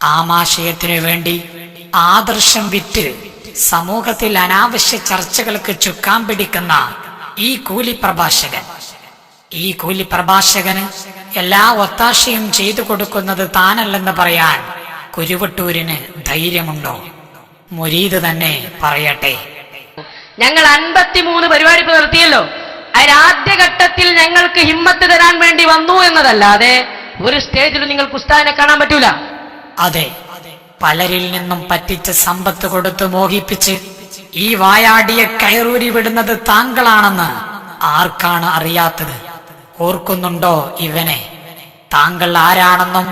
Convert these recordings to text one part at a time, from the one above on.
ആമാശയത്തിനു വേണ്ടി ആദർശം വിറ്റ് സമൂഹത്തിൽ അനാവശ്യ ചർച്ചകൾക്ക് ചുക്കാൻ പിടിക്കുന്ന ഈ കൂലി പ്രഭാഷകന് എല്ലാ ഒത്താശയും ചെയ്തു കൊടുക്കുന്നത് താനല്ലെന്ന് പറയാൻ കുരുവട്ടൂരിന് ധൈര്യമുണ്ടോ? മുരീദ് തന്നെ പറയട്ടെ. ഞങ്ങൾ 53 പരിപാടി നിർത്തിയല്ലോ. അതിലാദ്യഘട്ടത്തിൽ ഞങ്ങൾക്ക് ഹിമ്മത്ത് തരാൻ വേണ്ടി വന്നു എന്നതല്ലാതെ ഒരു സ്റ്റേജിൽ നിങ്ങൾക്ക് ഉസ്താദിനെ കാണാൻ പറ്റൂല. അതെ, പലരിൽ നിന്നും പറ്റിച്ച സമ്പത്ത് കൊടുത്ത് മോഹിപ്പിച്ച് ഈ വായാടിയെ കയറൂരി വിടുന്നത് താങ്കളാണെന്ന് ആർക്കാണ് അറിയാത്തത്? ഓർക്കുന്നുണ്ടോ ഇവനെ? താങ്കൾ ആരാണെന്നും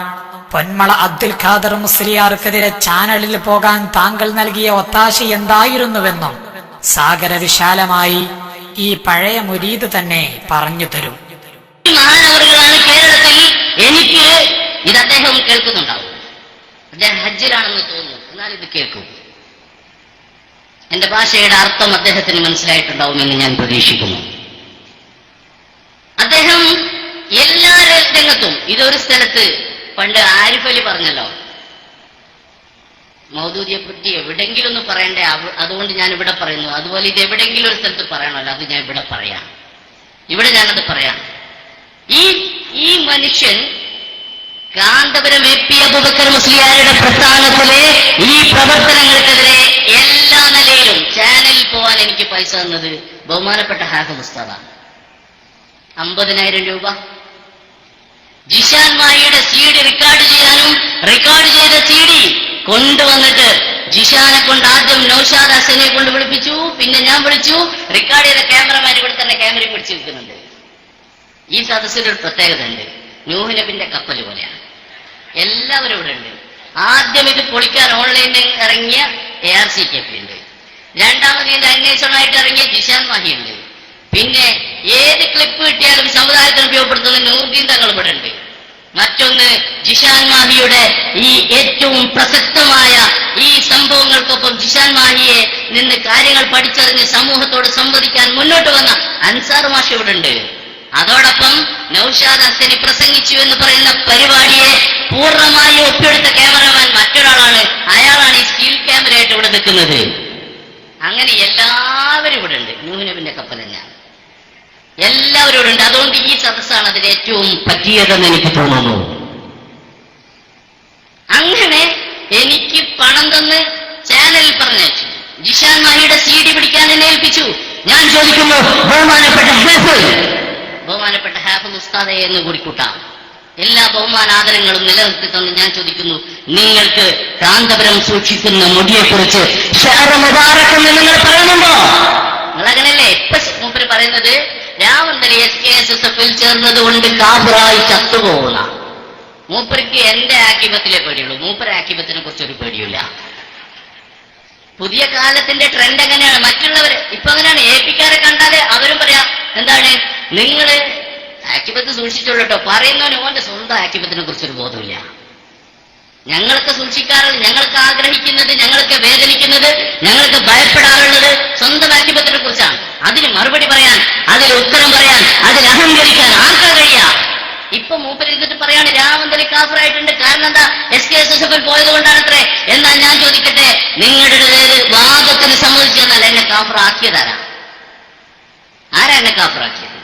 പൊന്മള അബ്ദുൽ ഖാദർ മുസ്ലിയാർക്കെതിരെ ചാനലിൽ പോകാൻ താങ്കൾ നൽകിയ ഒത്താശ എന്തായിരുന്നുവെന്നും സാഗര വിശാലമായി ഈ പഴയ മുരീദ് തന്നെ പറഞ്ഞു തരും. മഹാനവറുകളാണ് കേരളത്തിൽ. എനിക്ക് ഇത് അദ്ദേഹം കേൾക്കുന്നുണ്ടാവും. അദ്ദേഹം ഹജ്ജിലാണെന്ന് തോന്നുന്നു, എന്നാൽ ഇത് കേൾക്കും. എന്റെ ഭാഷയുടെ അർത്ഥം അദ്ദേഹത്തിന് മനസ്സിലായിട്ടുണ്ടാവുമെന്ന് ഞാൻ പ്രതീക്ഷിക്കുന്നു. അദ്ദേഹം എല്ലാ രംഗത്തും ഇതൊരു സ്ഥലത്ത് പണ്ട് ആരിഫ് അലി പറഞ്ഞല്ലോ, മൗദൂദിയെ പറ്റി എവിടെങ്കിലും ഒന്ന് പറയണ്ടേ, അതുകൊണ്ട് ഞാൻ ഇവിടെ പറയുന്നു. അതുപോലെ ഇത് എവിടെയെങ്കിലും ഒരു സ്ഥലത്ത് പറയണമല്ലോ, അത് ഞാൻ ഇവിടെ പറയാം. ഇവിടെ ഞാനത് പറയാം. ഈ മനുഷ്യൻ കാന്തപുരം എ.പി. അബൂബക്കർ മുസ്ലിയാരുടെ പ്രസ്ഥാനത്തിലെ ഈ പ്രവർത്തനങ്ങൾക്കെതിരെ എല്ലാ നിലയിലും ചാനലിൽ പോവാൻ എനിക്ക് പൈസ തന്നത് ബഹുമാനപ്പെട്ട ഹാഫിദ് ഉസ്താദാണ്. 50,000 രൂപ. ജിഷാൻ മാഹിയുടെ CD റെക്കോർഡ് ചെയ്യാനും റെക്കോർഡ് ചെയ്ത CD കൊണ്ടുവന്നിട്ട് ജിഷാനെ കൊണ്ട് ആദ്യം നൗഷാദ് ഹസനെ കൊണ്ട് വിളിപ്പിച്ചു, പിന്നെ ഞാൻ വിളിച്ചു. റെക്കോർഡ് ചെയ്ത ക്യാമറമാൻ ഇവിടെ തന്നെ ക്യാമറയും പിടിച്ചു നിൽക്കുന്നുണ്ട്. ഈ സദസ്സിലൊരു പ്രത്യേകത ഉണ്ട്, നൂഹ് നബിന്റെ കപ്പൽ പോലെയാണ്. എല്ലാവരും ഇവിടെ ഉണ്ട്. ആദ്യം ഇത് പൊളിക്കാൻ ഓൺലൈനിൽ ഇറങ്ങിയ ARCKP ഉണ്ട്. രണ്ടാമത് ഇതിന്റെ അന്വേഷണമായിട്ട് ഇറങ്ങിയ ജിഷാൻ മാഹി ഉണ്ട്. പിന്നെ ഏത് ക്ലിപ്പ് കിട്ടിയാലും സമുദായത്തിന് ഉപയോഗപ്പെടുത്തുന്ന നൂർദീൻ തങ്ങൾ ഇവിടെ ഉണ്ട്. മറ്റൊന്ന് ജിഷാൻ മാഹിയുടെ ഈ ഏറ്റവും പ്രസക്തമായ ഈ സംഭവങ്ങൾക്കൊപ്പം ജിഷാൻ മാഹിയെ നിന്ന് കാര്യങ്ങൾ പഠിച്ചറിഞ്ഞ് സമൂഹത്തോട് സംവദിക്കാൻ മുന്നോട്ട് വന്ന അൻസാർ മാഷ് ഇവിടെ ഉണ്ട്. അതോടൊപ്പം നൗഷാദ് ഹസനി പ്രസംഗിച്ചു എന്ന് പറയുന്ന പരിപാടിയെ പൂർണ്ണമായി ഒപ്പിയെടുത്ത ക്യാമറമാൻ മറ്റൊരാളാണ്. അയാളാണ് ഈ സ്റ്റീൽ ക്യാമറയായിട്ട് ഇവിടെ നിൽക്കുന്നത്. അങ്ങനെ എല്ലാവരും ഇവിടെ ഉണ്ട്. നൂഹ് നബിന്റെ കപ്പൽ തന്നെയാണ്. എല്ലാവരും ഇവിടെ ഉണ്ട്. അതുകൊണ്ട് ഈ സദസ്സാണ് അതിന് ഏറ്റവും പറ്റിയതെന്ന് എനിക്ക് തോന്നുന്നു. അങ്ങനെ എനിക്ക് പണം തന്ന് ചാനലിൽ പറഞ്ഞയച്ചു. ജിഷാൻ മാഹിയുടെ CD പിടിക്കാൻ എന്നെ ഏൽപ്പിച്ചു. ഞാൻ ചോദിക്കുന്നു, ബഹുമാനപ്പെട്ട ഹാഫിദ് ഉസ്താദെ എന്ന് കൂടി കൂട്ടാം, എല്ലാ ബഹുമാനാദരങ്ങളും നിലനിർത്തി തന്ന് ഞാൻ ചോദിക്കുന്നു, നിങ്ങൾക്ക് കാന്തപുരം സൂക്ഷിക്കുന്ന മുടിയെക്കുറിച്ച് മുബാറക്കെന്ന് നിങ്ങൾ പറയുന്നുണ്ടോ? നിങ്ങളങ്ങനല്ലേ ഇപ്പൊ മൂപ്പര് പറയുന്നത്? രാമന്തരി SKSSF-ൽ ചേർന്നത് കൊണ്ട് കാബറായി ചത്തുപോകുന്ന മൂപ്പർക്ക് എന്റെ ആക്കിബത്തിലെ പേടിയുള്ളൂ. മൂപ്പര ആക്കിബത്തിനെ കുറിച്ചൊരു പേടിയില്ല. പുതിയ കാലത്തിന്റെ ട്രെൻഡ് എങ്ങനെയാണ്? മറ്റുള്ളവര് ഇപ്പൊ അങ്ങനെയാണ്. AP-ക്കാരെ കണ്ടാല് അവരും പറയാം, എന്താണ് നിങ്ങള് ആക്കിബത്ത് സൂക്ഷിച്ചോളൂ കേട്ടോ. പറയുന്നവന് ഓന്റെ സ്വന്തം ആക്കിബത്തിനെ കുറിച്ചൊരു ബോധമില്ല. ഞങ്ങൾക്ക് സൂക്ഷിക്കാറുള്ളത്, ഞങ്ങൾക്ക് ആഗ്രഹിക്കുന്നത്, ഞങ്ങൾക്ക് വേദനിക്കുന്നത്, ഞങ്ങൾക്ക് ഭയപ്പെടാറുള്ളത് സ്വന്തം ആക്കിബത്തിനെ കുറിച്ചാണ്. അതിന് മറുപടി പറയാൻ, അതിന് ഉത്തരം പറയാൻ, അതിന് അഹങ്കരിക്കാൻ ആർക്കാ കഴിയാ? ഇപ്പൊ മൂപ്പര് ഇരുന്നിട്ട് പറയാണ് രാമന്തലി കാഫറായിട്ടുണ്ട്. കാരണം എന്താ? SKSSF-ൽ പോയത് കൊണ്ടാണത്രേ. എന്നാൽ ഞാൻ ചോദിക്കട്ടെ, നിങ്ങളുടെ വാദത്തിന് സമ്മതിച്ചു തന്നാൽ എന്നെ കാഫറാക്കിയതാരാ? ആരാ എന്നെ കാഫറാക്കിയത്?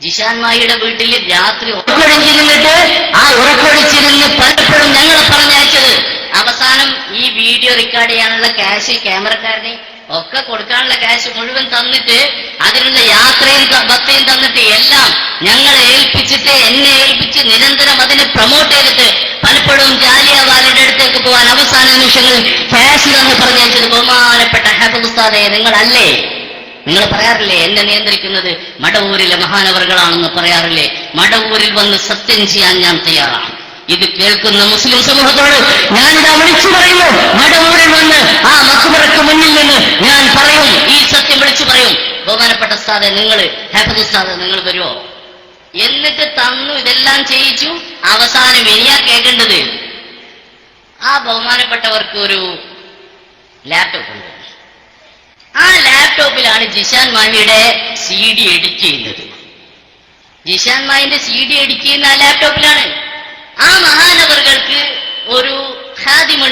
ജിഷാൻ മാഹിയുടെ വീട്ടിൽ രാത്രി ഉറക്കൊഴിച്ചിരുന്നിട്ട് ആ ഉറക്കൊഴിച്ചിരുന്ന് പലപ്പോഴും ഞങ്ങളെ പറഞ്ഞയച്ചത്. അവസാനം ഈ വീഡിയോ റെക്കോർഡ് ചെയ്യാനുള്ള ക്യാഷ് ക്യാമറക്കാരനെ ഒക്കെ കൊടുക്കാനുള്ള ക്യാഷ് മുഴുവൻ തന്നിട്ട് അതിനുള്ള യാത്രയും ബത്തയും തന്നിട്ട് എല്ലാം ഞങ്ങളെ ഏൽപ്പിച്ചിട്ട് എന്നെ ഏൽപ്പിച്ച് നിരന്തരം അതിനെ പ്രൊമോട്ട് ചെയ്തിട്ട് പലപ്പോഴും ജാലിയവാലയുടെ അടുത്തേക്ക് പോകാൻ അവസാന നിമിഷങ്ങളിൽ ക്യാഷ് തന്ന് പറഞ്ഞയച്ചത് ബഹുമാനപ്പെട്ട ഹാഫിദ് ഉസ്താദെ നിങ്ങളല്ലേ? നിങ്ങൾ പറയാറില്ലേ എന്നെ നിയന്ത്രിക്കുന്നത് മടവൂരിലെ മഹാനവറുകളാണെന്ന് പറയാറില്ലേ? മടവൂരിൽ വന്ന് സത്യം ചെയ്യാൻ ഞാൻ തയ്യാറാണ്. ഇത് കേൾക്കുന്ന മുസ്ലിം സമൂഹത്തോട് ഞാനിതാ വിളിച്ചു പറയുന്നു, മടവൂരിൽ വന്ന് ആ മക്ബറയ്ക്ക് മുന്നിൽ നിന്ന് ഞാൻ പറയും, ഈ സത്യം വിളിച്ചു പറയും. ബഹുമാനപ്പെട്ട ഉസ്താദെ നിങ്ങൾ, ഹാഫിദ് ഉസ്താദെ നിങ്ങൾ വരുമോ? എന്നിട്ട് തന്നു, ഇതെല്ലാം ചെയ്യിച്ചു. അവസാനം ഇനിയാ കേൾക്കേണ്ടത്, ആ ബഹുമാനപ്പെട്ടവർക്ക് ഒരു ലാപ്ടോപ്പ് ഉണ്ട്. ആ ലാപ്ടോപ്പിലാണ് ജിഷാൻ മാഹിയുടെ CD എഡിറ്റ് ചെയ്യുന്നത്. ജിഷാൻ മാഹിന്റെ CD എഡിറ്റ് ചെയ്യുന്ന ആ ലാപ്ടോപ്പിലാണ്. ആ മഹാനവറുകൾക്ക് ഒരു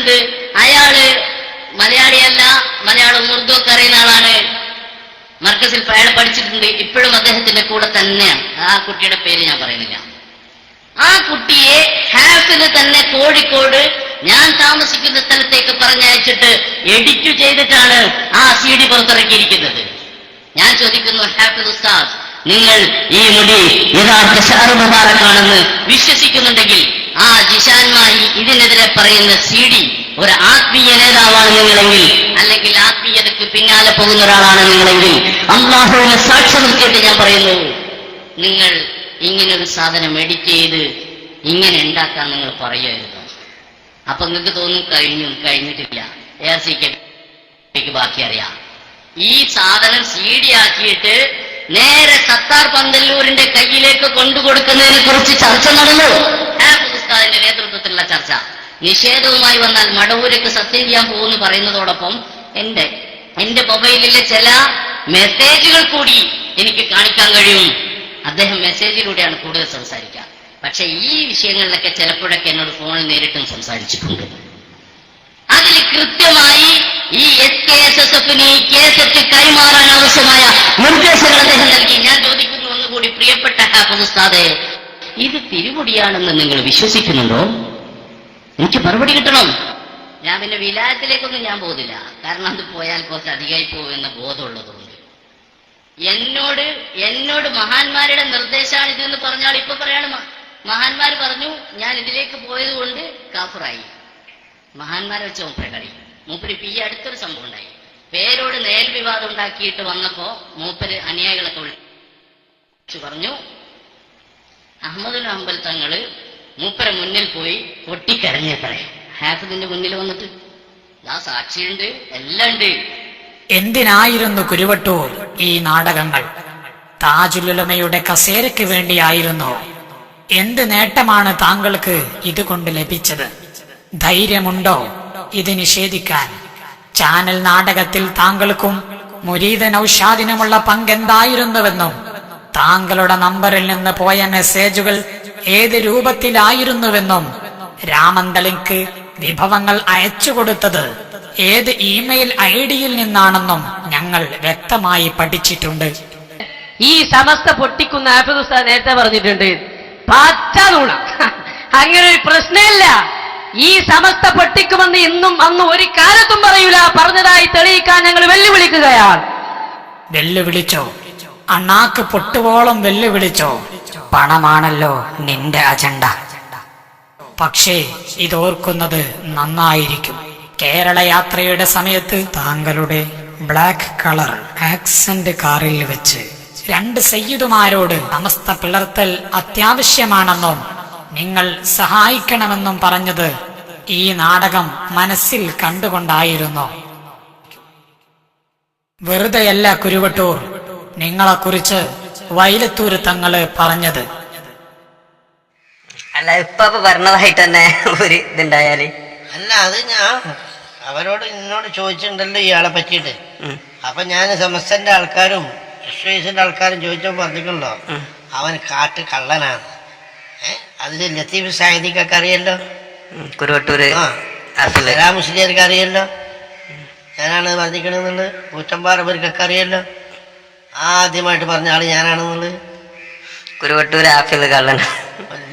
വിളിച്ചിട്ടുണ്ട്. അയാള് മലയാളിയല്ല, മലയാളം ഉറുദു ഒക്കെ അറിയുന്ന ആളാണ്. മർക്കസിൽ അയാൾ പഠിച്ചിട്ടുണ്ട്. ഇപ്പോഴും അദ്ദേഹത്തിന്റെ കൂടെ തന്നെയാണ്. ആ കുട്ടിയുടെ പേര് ഞാൻ പറയുന്നില്ല. ആ കുട്ടിയെ ഹാഫിന് തന്നെ കോഴിക്കോട് ഞാൻ താമസിക്കുന്ന സ്ഥലത്തേക്ക് പറഞ്ഞയച്ചിട്ട് എഡിറ്റ് ചെയ്തിട്ടാണ് ആ CD പുറത്തിറക്കിയിരിക്കുന്നത്. ഞാൻ ചോദിക്കുന്നു, ഹാഫിദ് ഉസ്താദ്, നിങ്ങൾ ഈ മുടി യഥാർത്ഥ ഷഹർ മുബാറക്കാണെന്ന് വിശ്വസിക്കുന്നുണ്ടെങ്കിൽ ആ ജിഷാൻമായി ഇതിനെതിരെ പറയുന്ന CD ഒരു ആത്മീയ നേതാവാണ് നിങ്ങളെങ്കിൽ, അല്ലെങ്കിൽ ആത്മീയതയ്ക്ക് പിന്നാലെ പോകുന്ന ഒരാളാണ് നിങ്ങളെങ്കിൽ, അല്ലാഹുവിനെ സാക്ഷ്യം നിർത്തിയിട്ട് ഞാൻ പറയുന്നു, നിങ്ങൾ ഇങ്ങനൊരു സാധനം എഡിറ്റ് ചെയ്ത് ഇങ്ങനെ ഉണ്ടാക്കാൻ നിങ്ങൾ പറയുമായിരുന്നു. അപ്പൊ നിങ്ങൾക്ക് തോന്നും കഴിഞ്ഞിട്ടില്ല, ARC ബാക്കി അറിയാം. ഈ സാധനം CD ആക്കിയിട്ട് നേരെ സത്താർ പന്തല്ലൂരിന്റെ കയ്യിലേക്ക് കൊണ്ടുകൊടുക്കുന്നതിനെ കുറിച്ച് ചർച്ച നടന്നു. ഹാഫിദ് ഉസ്താദിന്റെ നേതൃത്വത്തിലുള്ള ചർച്ച. നിഷേധവുമായി വന്നാൽ മടവൂരേക്ക് സത്യം ചെയ്യാൻ പോകുമെന്ന് പറയുന്നതോടൊപ്പം എന്റെ മൊബൈലിലെ ചില മെസ്സേജുകൾ കൂടി എനിക്ക് കാണിക്കാൻ കഴിയും. അദ്ദേഹം മെസ്സേജിലൂടെയാണ് കൂടുതൽ സംസാരിക്കുക. പക്ഷെ ഈ വിഷയങ്ങളിലൊക്കെ ചിലപ്പോഴൊക്കെ എന്നോട് ഫോണിൽ നേരിട്ടും സംസാരിച്ചിട്ടുണ്ട്. അതിൽ കൃത്യമായി ഈ SKSSF-ന് ഈ കേസറ്റ് കൈമാറാൻ ആവശ്യമായ നിർദ്ദേശങ്ങൾ അദ്ദേഹം നൽകി. ഞാൻ ചോദിക്കുന്നു ഒന്നുകൂടി, പ്രിയപ്പെട്ട ഹാഫിദ് ഉസ്താദേ, ഇത് തിരുമുടിയാണെന്ന് നിങ്ങൾ വിശ്വസിക്കുന്നുണ്ടോ? എനിക്ക് മറുപടി കിട്ടണം. ഞാൻ പിന്നെ വിലായത്തിലേക്കൊന്നും ഞാൻ പോകുന്നില്ല, കാരണം അത് പോയാൽ കുറച്ച് അധികമായി പോകുമെന്ന ബോധമുള്ളതുകൊണ്ട്. എന്നോട് മഹാന്മാരുടെ നിർദ്ദേശമാണ് ഇതെന്ന് പറഞ്ഞാൽ ഇപ്പൊ പറയാണ് മഹാന്മാർ പറഞ്ഞു ഞാൻ ഇതിലേക്ക് പോയത് കൊണ്ട് കാഫറായി. മഹാന്മാരെ വെച്ച് മൂപ്പരെ കളി. മൂപ്പര് ഈ അടുത്തൊരു സംഭവം ഉണ്ടായി. പേരോട് നേൽ വിവാദം ഉണ്ടാക്കിയിട്ട് വന്നപ്പോ മൂപ്പര് അനുയായികളൊക്കെ വിളിച്ചു പറഞ്ഞു, അഹ്മദുൽ ഹംബൽ തങ്ങള് മൂപ്പരെ മുന്നിൽ പോയി പൊട്ടിക്കരഞ്ഞത്രേ. ഹാഫിദിന്റെ മുന്നിൽ വന്നിട്ട് ആ സാക്ഷിയുണ്ട്, എല്ലാം ഉണ്ട്. എന്തിനായിരുന്നു കുരുവട്ടൂർ ഈ നാടകങ്ങൾ? താജുലുലമയുടെ കസേരയ്ക്ക് വേണ്ടിയായിരുന്നു. എന്ത് നേട്ടമാണ് താങ്കൾക്ക് ഇതുകൊണ്ട് ലഭിച്ചത്? ധൈര്യമുണ്ടോ ഇത് നിഷേധിക്കാൻ? ചാനൽ നാടകത്തിൽ താങ്കൾക്കും മുരീദ് നൗഷാദിനുമുള്ള പങ്കെന്തായിരുന്നുവെന്നും താങ്കളുടെ നമ്പറിൽ നിന്ന് പോയ മെസ്സേജുകൾ ഏത് രൂപത്തിലായിരുന്നുവെന്നും രാമന്തളിക്ക് വിഭവങ്ങൾ അയച്ചുകൊടുത്തത് ഏത് ഇമെയിൽ ഐഡിയിൽ നിന്നാണെന്നും ഞങ്ങൾ വ്യക്തമായി പഠിച്ചിട്ടുണ്ട്. ഈ സമസ്ത പൊട്ടിക്കുന്ന ഹാഫിദ് ഉസ്താദ് നേരത്തെ പറഞ്ഞിട്ടുണ്ട്, പാച്ചാതൂണ. അങ്ങനെ ഒരു പ്രശ്നമില്ല. ഈ സമസ്ത പൊട്ടിക്കുമെന്ന് ഇന്നും അന്ന് ഒരു കാലത്തും പറയൂല. പറഞ്ഞതായി തെളിയിക്കാൻ ഞങ്ങൾ വെല്ലുവിളിക്കുകയാണ്. വെല്ലുവിളിച്ചോ? അണ്ണാക്ക് പൊട്ടുവോളം വെല്ലുവിളിച്ചോ? പണമാണല്ലോ നിന്റെ അജണ്ട. പക്ഷേ ഇതോർക്കുന്നത് നന്നായിരിക്കും. കേരള യാത്രയുടെ സമയത്ത് താങ്കളുടെ ബ്ലാക്ക് കളർ ആക്സന്റ് കാറിൽ വെച്ച് 2 സയ്യിദുമാരോട് സമസ്ത പിളർത്തൽ അത്യാവശ്യമാണെന്നും നിങ്ങൾ സഹായിക്കണമെന്നും പറഞ്ഞത് ഈ നാടകം മനസ്സിൽ കണ്ടുകൊണ്ടായിരുന്നു. വെറുതെയല്ല കുരുവട്ടൂർ നിങ്ങളെക്കുറിച്ച് വൈലത്തൂര് തങ്ങള് പറഞ്ഞത്. അല്ല, ഇപ്പൊ പറഞ്ഞതായിട്ട് തന്നെ ഒരു ഇതുണ്ടായാല് അല്ല, അത് ഞാൻ അവരോട് എന്നോട് ചോദിച്ചിട്ടുണ്ടല്ലോ ഇയാളെ പറ്റിയിട്ട്. അപ്പൊ ഞാൻ സമസ്തന്റെ ആൾക്കാരും വിശ്വേസിന്റെ ആൾക്കാരും ചോദിച്ചപ്പോ പറഞ്ഞിട്ടുണ്ടോ അവൻ കാട്ട് കള്ളനാണ്. അതില് ലത്തീഫ് സാഹിദിക്കൊക്കെ അറിയല്ലോ, കുരുവട്ടൂര് മുസ്ലിയാർക്ക് അറിയല്ലോ, ഞാനാണ് പറഞ്ഞിക്കണെന്നുള്ളത്. കൂറ്റമ്പാറവർക്കൊക്കെ അറിയല്ലോ, ആദ്യമായിട്ട് പറഞ്ഞ ആള് ഞാനാണെന്നുള്ളത്. കുരുവട്ടൂര് ആഫിദ് കള്ളൻ,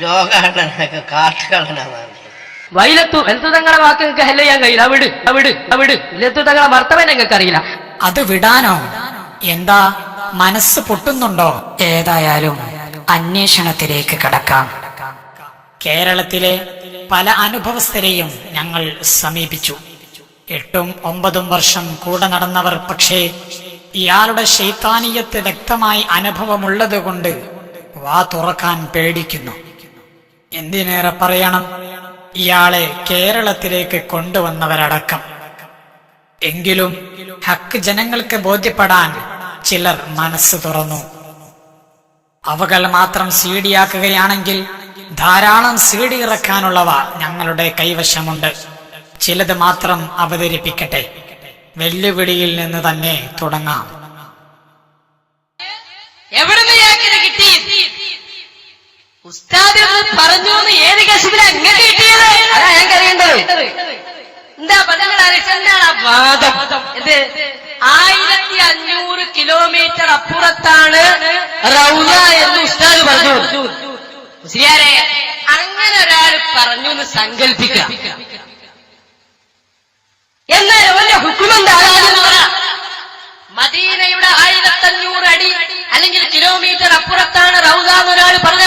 ലോക കള്ളനൊക്കെ കാട്ട് കള്ളനാണ്. വൈലത്തു തങ്ങളെ വാക്ക് നിങ്ങൾക്ക് ഹെല്ല് ചെയ്യാൻ കഴിയില്ല. അവിട് ലത്തു തങ്ങളെ ഭർത്തവൻ നിങ്ങൾക്ക് അറിയില്ല. അത് വിടാനോ? എന്താ മനസ്സ് പൊട്ടുന്നുണ്ടോ? ഏതായാലും അന്വേഷണത്തിലേക്ക് കടക്കാം. കേരളത്തിലെ പല അനുഭവസ്ഥരെയും ഞങ്ങൾ സമീപിച്ചു. 8ഉം 9ഉം വർഷം കൂടെ നടന്നവർ. പക്ഷേ ഇയാളുടെ ശൈത്താനിയത്ത് വ്യക്തമായി അനുഭവമുള്ളത് കൊണ്ട് വാ തുറക്കാൻ പേടിക്കുന്നു. എന്തിനേറെ പറയണം, ഇയാളെ കേരളത്തിലേക്ക് കൊണ്ടുവന്നവരടക്കം. എങ്കിലും ഹക്ക് ജനങ്ങൾക്ക് ബോധ്യപ്പെടാൻ ചിലർ മനസ്സ് തുറന്നു. അവകൾ മാത്രം CD ആക്കുകയാണെങ്കിൽ ധാരാളം CD ഇറക്കാനുള്ളവ ഞങ്ങളുടെ കൈവശമുണ്ട്. ചിലത് മാത്രം അവതരിപ്പിക്കട്ടെ. വെല്ലുവിളിയിൽ നിന്ന് തന്നെ തുടങ്ങാം. എവിടുന്ന് ഞങ്ങൾക്ക് കിട്ടി? ഉസ്താദ് പറഞ്ഞു ഏത് കശിപ്പിലാണ് ഇങ്ങനെ കിട്ടിയത്? അതാ ഞങ്ങൾക്ക് അറിയേണ്ടത്. കിലോമീറ്റർ അപ്പുറത്താണ് റൗള എന്ന് ഉസ്താദ് പറഞ്ഞു. മുസ്ലിയാരെ, അങ്ങനെ ഒരാൾ പറഞ്ഞു എന്ന് സങ്കല്പിക്കുക. എന്നാൽ അവന്റെ ഹുക്കുമെന്താണെന്ന് പറ. മദീനയുടെ 1500 അടി അല്ലെങ്കിൽ കിലോമീറ്റർ അപ്പുറത്താണ് റൗള എന്നൊരാൾ പറഞ്ഞ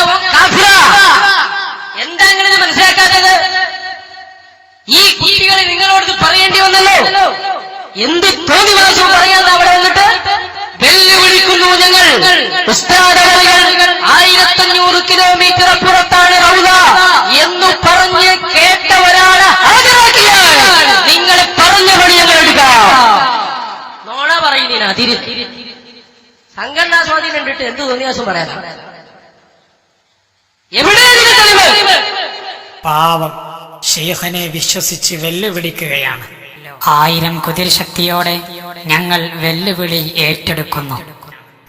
എന്താ അങ്ങനെ മനസ്സിലാക്കാത്തത്? ഈ കുട്ടികളെ നിങ്ങളോട് പറയേണ്ടി വന്നല്ലോ. എന്ത് തോന്നിവാസവും പറയാതെ അവിടെ വന്നിട്ട് വെല്ലുവിളിക്കുന്നു ഞങ്ങൾ. ഉസ്താദ് 1500 കിലോമീറ്റർ അപ്പുറത്താണ് റൗള എന്ന് പറഞ്ഞ് കേട്ട ഒരാളെ ഹാജരാക്കിയാൽ നിങ്ങൾ പറഞ്ഞപടി ഞങ്ങൾ എടുക്കാം. നോണ പറയുന്നതിനാ സംഘടനാ സ്വാധീനം കണ്ടിട്ട് എന്ത് തോന്നിയാസം പറയാം. എവിടെയാണ് പാവം ഷെയ്ഖിനെ വിശ്വസിച്ച് വെല്ലുവിളിക്കുകയാണ്. 1000 കുതിരശക്തിയോടെ ഞങ്ങൾ വെല്ലുവിളി ഏറ്റെടുക്കുന്നു.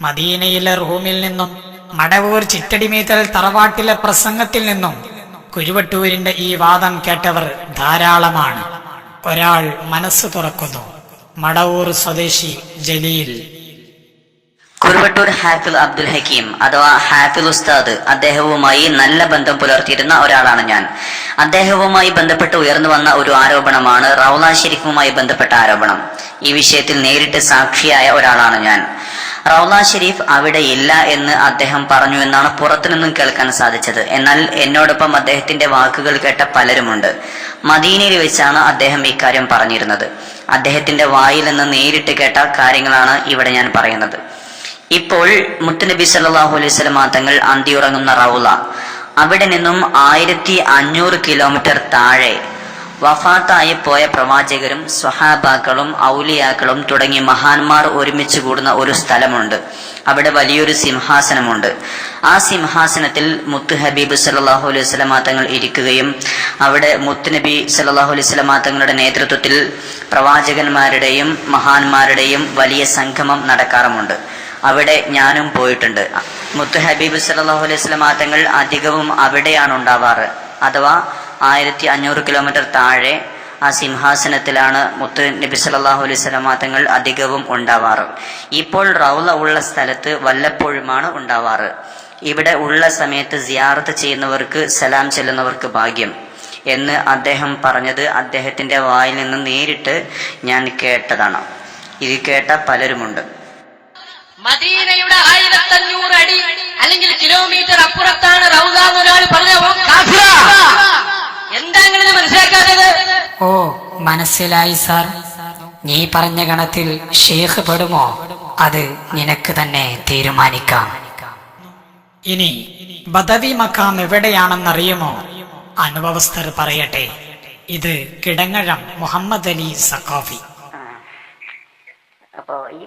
മദീനയിലെ റൂമിൽ നിന്നും മടവൂർ ചിറ്റടിമീത്തൽ തറവാട്ടിലെ പ്രസംഗത്തിൽ നിന്നും കുരുവട്ടൂരിന്റെ ഈ വാദം കേട്ടവർ ധാരാളമാണ്. ഒരാൾ മനസ്സ് തുറക്കുന്നു. മടവൂർ സ്വദേശി ജലീൽ. കുരുവട്ടൂർ ഹാഫിൽ അബ്ദുൽ ഹക്കീം അഥവാ ഹാഫിൽ ഉസ്താദ്, അദ്ദേഹവുമായി നല്ല ബന്ധം പുലർത്തിയിരുന്ന ഒരാളാണ് ഞാൻ. അദ്ദേഹവുമായി ബന്ധപ്പെട്ട് ഉയർന്നു വന്ന ഒരു ആരോപണമാണ് റൗള ഷെരീഫുമായി ബന്ധപ്പെട്ട ആരോപണം. ഈ വിഷയത്തിൽ നേരിട്ട് സാക്ഷിയായ ഒരാളാണ് ഞാൻ. റൗള ഷെരീഫ് അവിടെ ഇല്ല എന്ന് അദ്ദേഹം പറഞ്ഞു എന്നാണ് പുറത്തുനിന്നും കേൾക്കാൻ സാധിച്ചത്. എന്നാൽ എന്നോടൊപ്പം അദ്ദേഹത്തിന്റെ വാക്കുകൾ കേട്ട പലരുമുണ്ട്. മദീനയിൽ വെച്ചാണ് അദ്ദേഹം ഇക്കാര്യം പറഞ്ഞിരുന്നത്. അദ്ദേഹത്തിന്റെ വായിൽ നിന്ന് നേരിട്ട് കേട്ട കാര്യങ്ങളാണ് ഇവിടെ ഞാൻ പറയുന്നത്. ഇപ്പോൾ മുത്തുനബി സല്ലല്ലാഹു അലൈഹി വസല്ലം തങ്ങൾ അന്തിയുറങ്ങുന്ന റൗള, അവിടെ നിന്നും 1500 കിലോമീറ്റർ താഴെ വഫാത്തായി പോയ പ്രവാചകരും സ്വഹാബാക്കളും ഔലിയാക്കളും തുടങ്ങി മഹാന്മാർ ഒരുമിച്ച് കൂടുന്ന ഒരു സ്ഥലമുണ്ട്. അവിടെ വലിയൊരു സിംഹാസനമുണ്ട്. ആ സിംഹാസനത്തിൽ മുത്ത് ഹബീബ് സല്ലല്ലാഹു അലൈഹി വസല്ലം തങ്ങൾ ഇരിക്കുകയും അവിടെ മുത്തുനബി സല്ലല്ലാഹു അലൈഹി വസല്ലം തങ്ങളുടെ നേതൃത്വത്തിൽ പ്രവാചകന്മാരുടെയും മഹാന്മാരുടെയും വലിയ സംഗമം നടക്കാറുമുണ്ട്. അവിടെ ഞാനും പോയിട്ടുണ്ട്. മുത്ത് ഹബീബ് സല്ലല്ലാഹു അലൈഹി വസല്ലം തങ്ങൾ അധികവും അവിടെയാണ് ഉണ്ടാവാറ്. അഥവാ 1500 കിലോമീറ്റർ താഴെ ആ സിംഹാസനത്തിലാണ് മുത്ത് നബി സല്ലല്ലാഹു അലൈഹി വസല്ലം തങ്ങൾ അധികവും ഉണ്ടാവാറ്. ഇപ്പോൾ റൗള ഉള്ള സ്ഥലത്ത് വല്ലപ്പോഴുമാണ് ഉണ്ടാവാറ്. ഇവിടെ ഉള്ള സമയത്ത് സിയാറത്ത് ചെയ്യുന്നവർക്ക്, സലാം ചെല്ലുന്നവർക്ക് ഭാഗ്യം എന്ന് അദ്ദേഹം പറഞ്ഞത് അദ്ദേഹത്തിന്റെ വായിൽ നിന്ന് നേരിട്ട് ഞാൻ കേട്ടതാണ്. ഇത് കേട്ട പലരുമുണ്ട്. മദീനയുടെ 1500 അടി അല്ലെങ്കിൽ കിലോമീറ്റർ അപ്പുറത്താണ് റൗള എന്നൊരാൾ പറഞ്ഞ എന്താ അങ്ങനെ മനസ്സിലാക്കാത്തത്? ഓ, മനസ്സിലായി സാർ. നീ പറഞ്ഞ ഗണത്തിൽ ഷെയ്ഖ് പെടുമോ? അത് നിനക്ക് തന്നെ തീരുമാനിക്കാം. ഇനി ബദവി മക്കാം എവിടെയാണെന്നറിയുമോ? അനുഭവസ്ഥർ പറയട്ടെ. ഇത് കിടങ്ങഴം മുഹമ്മദ് അലി സഖാഫി. അപ്പോ ഈ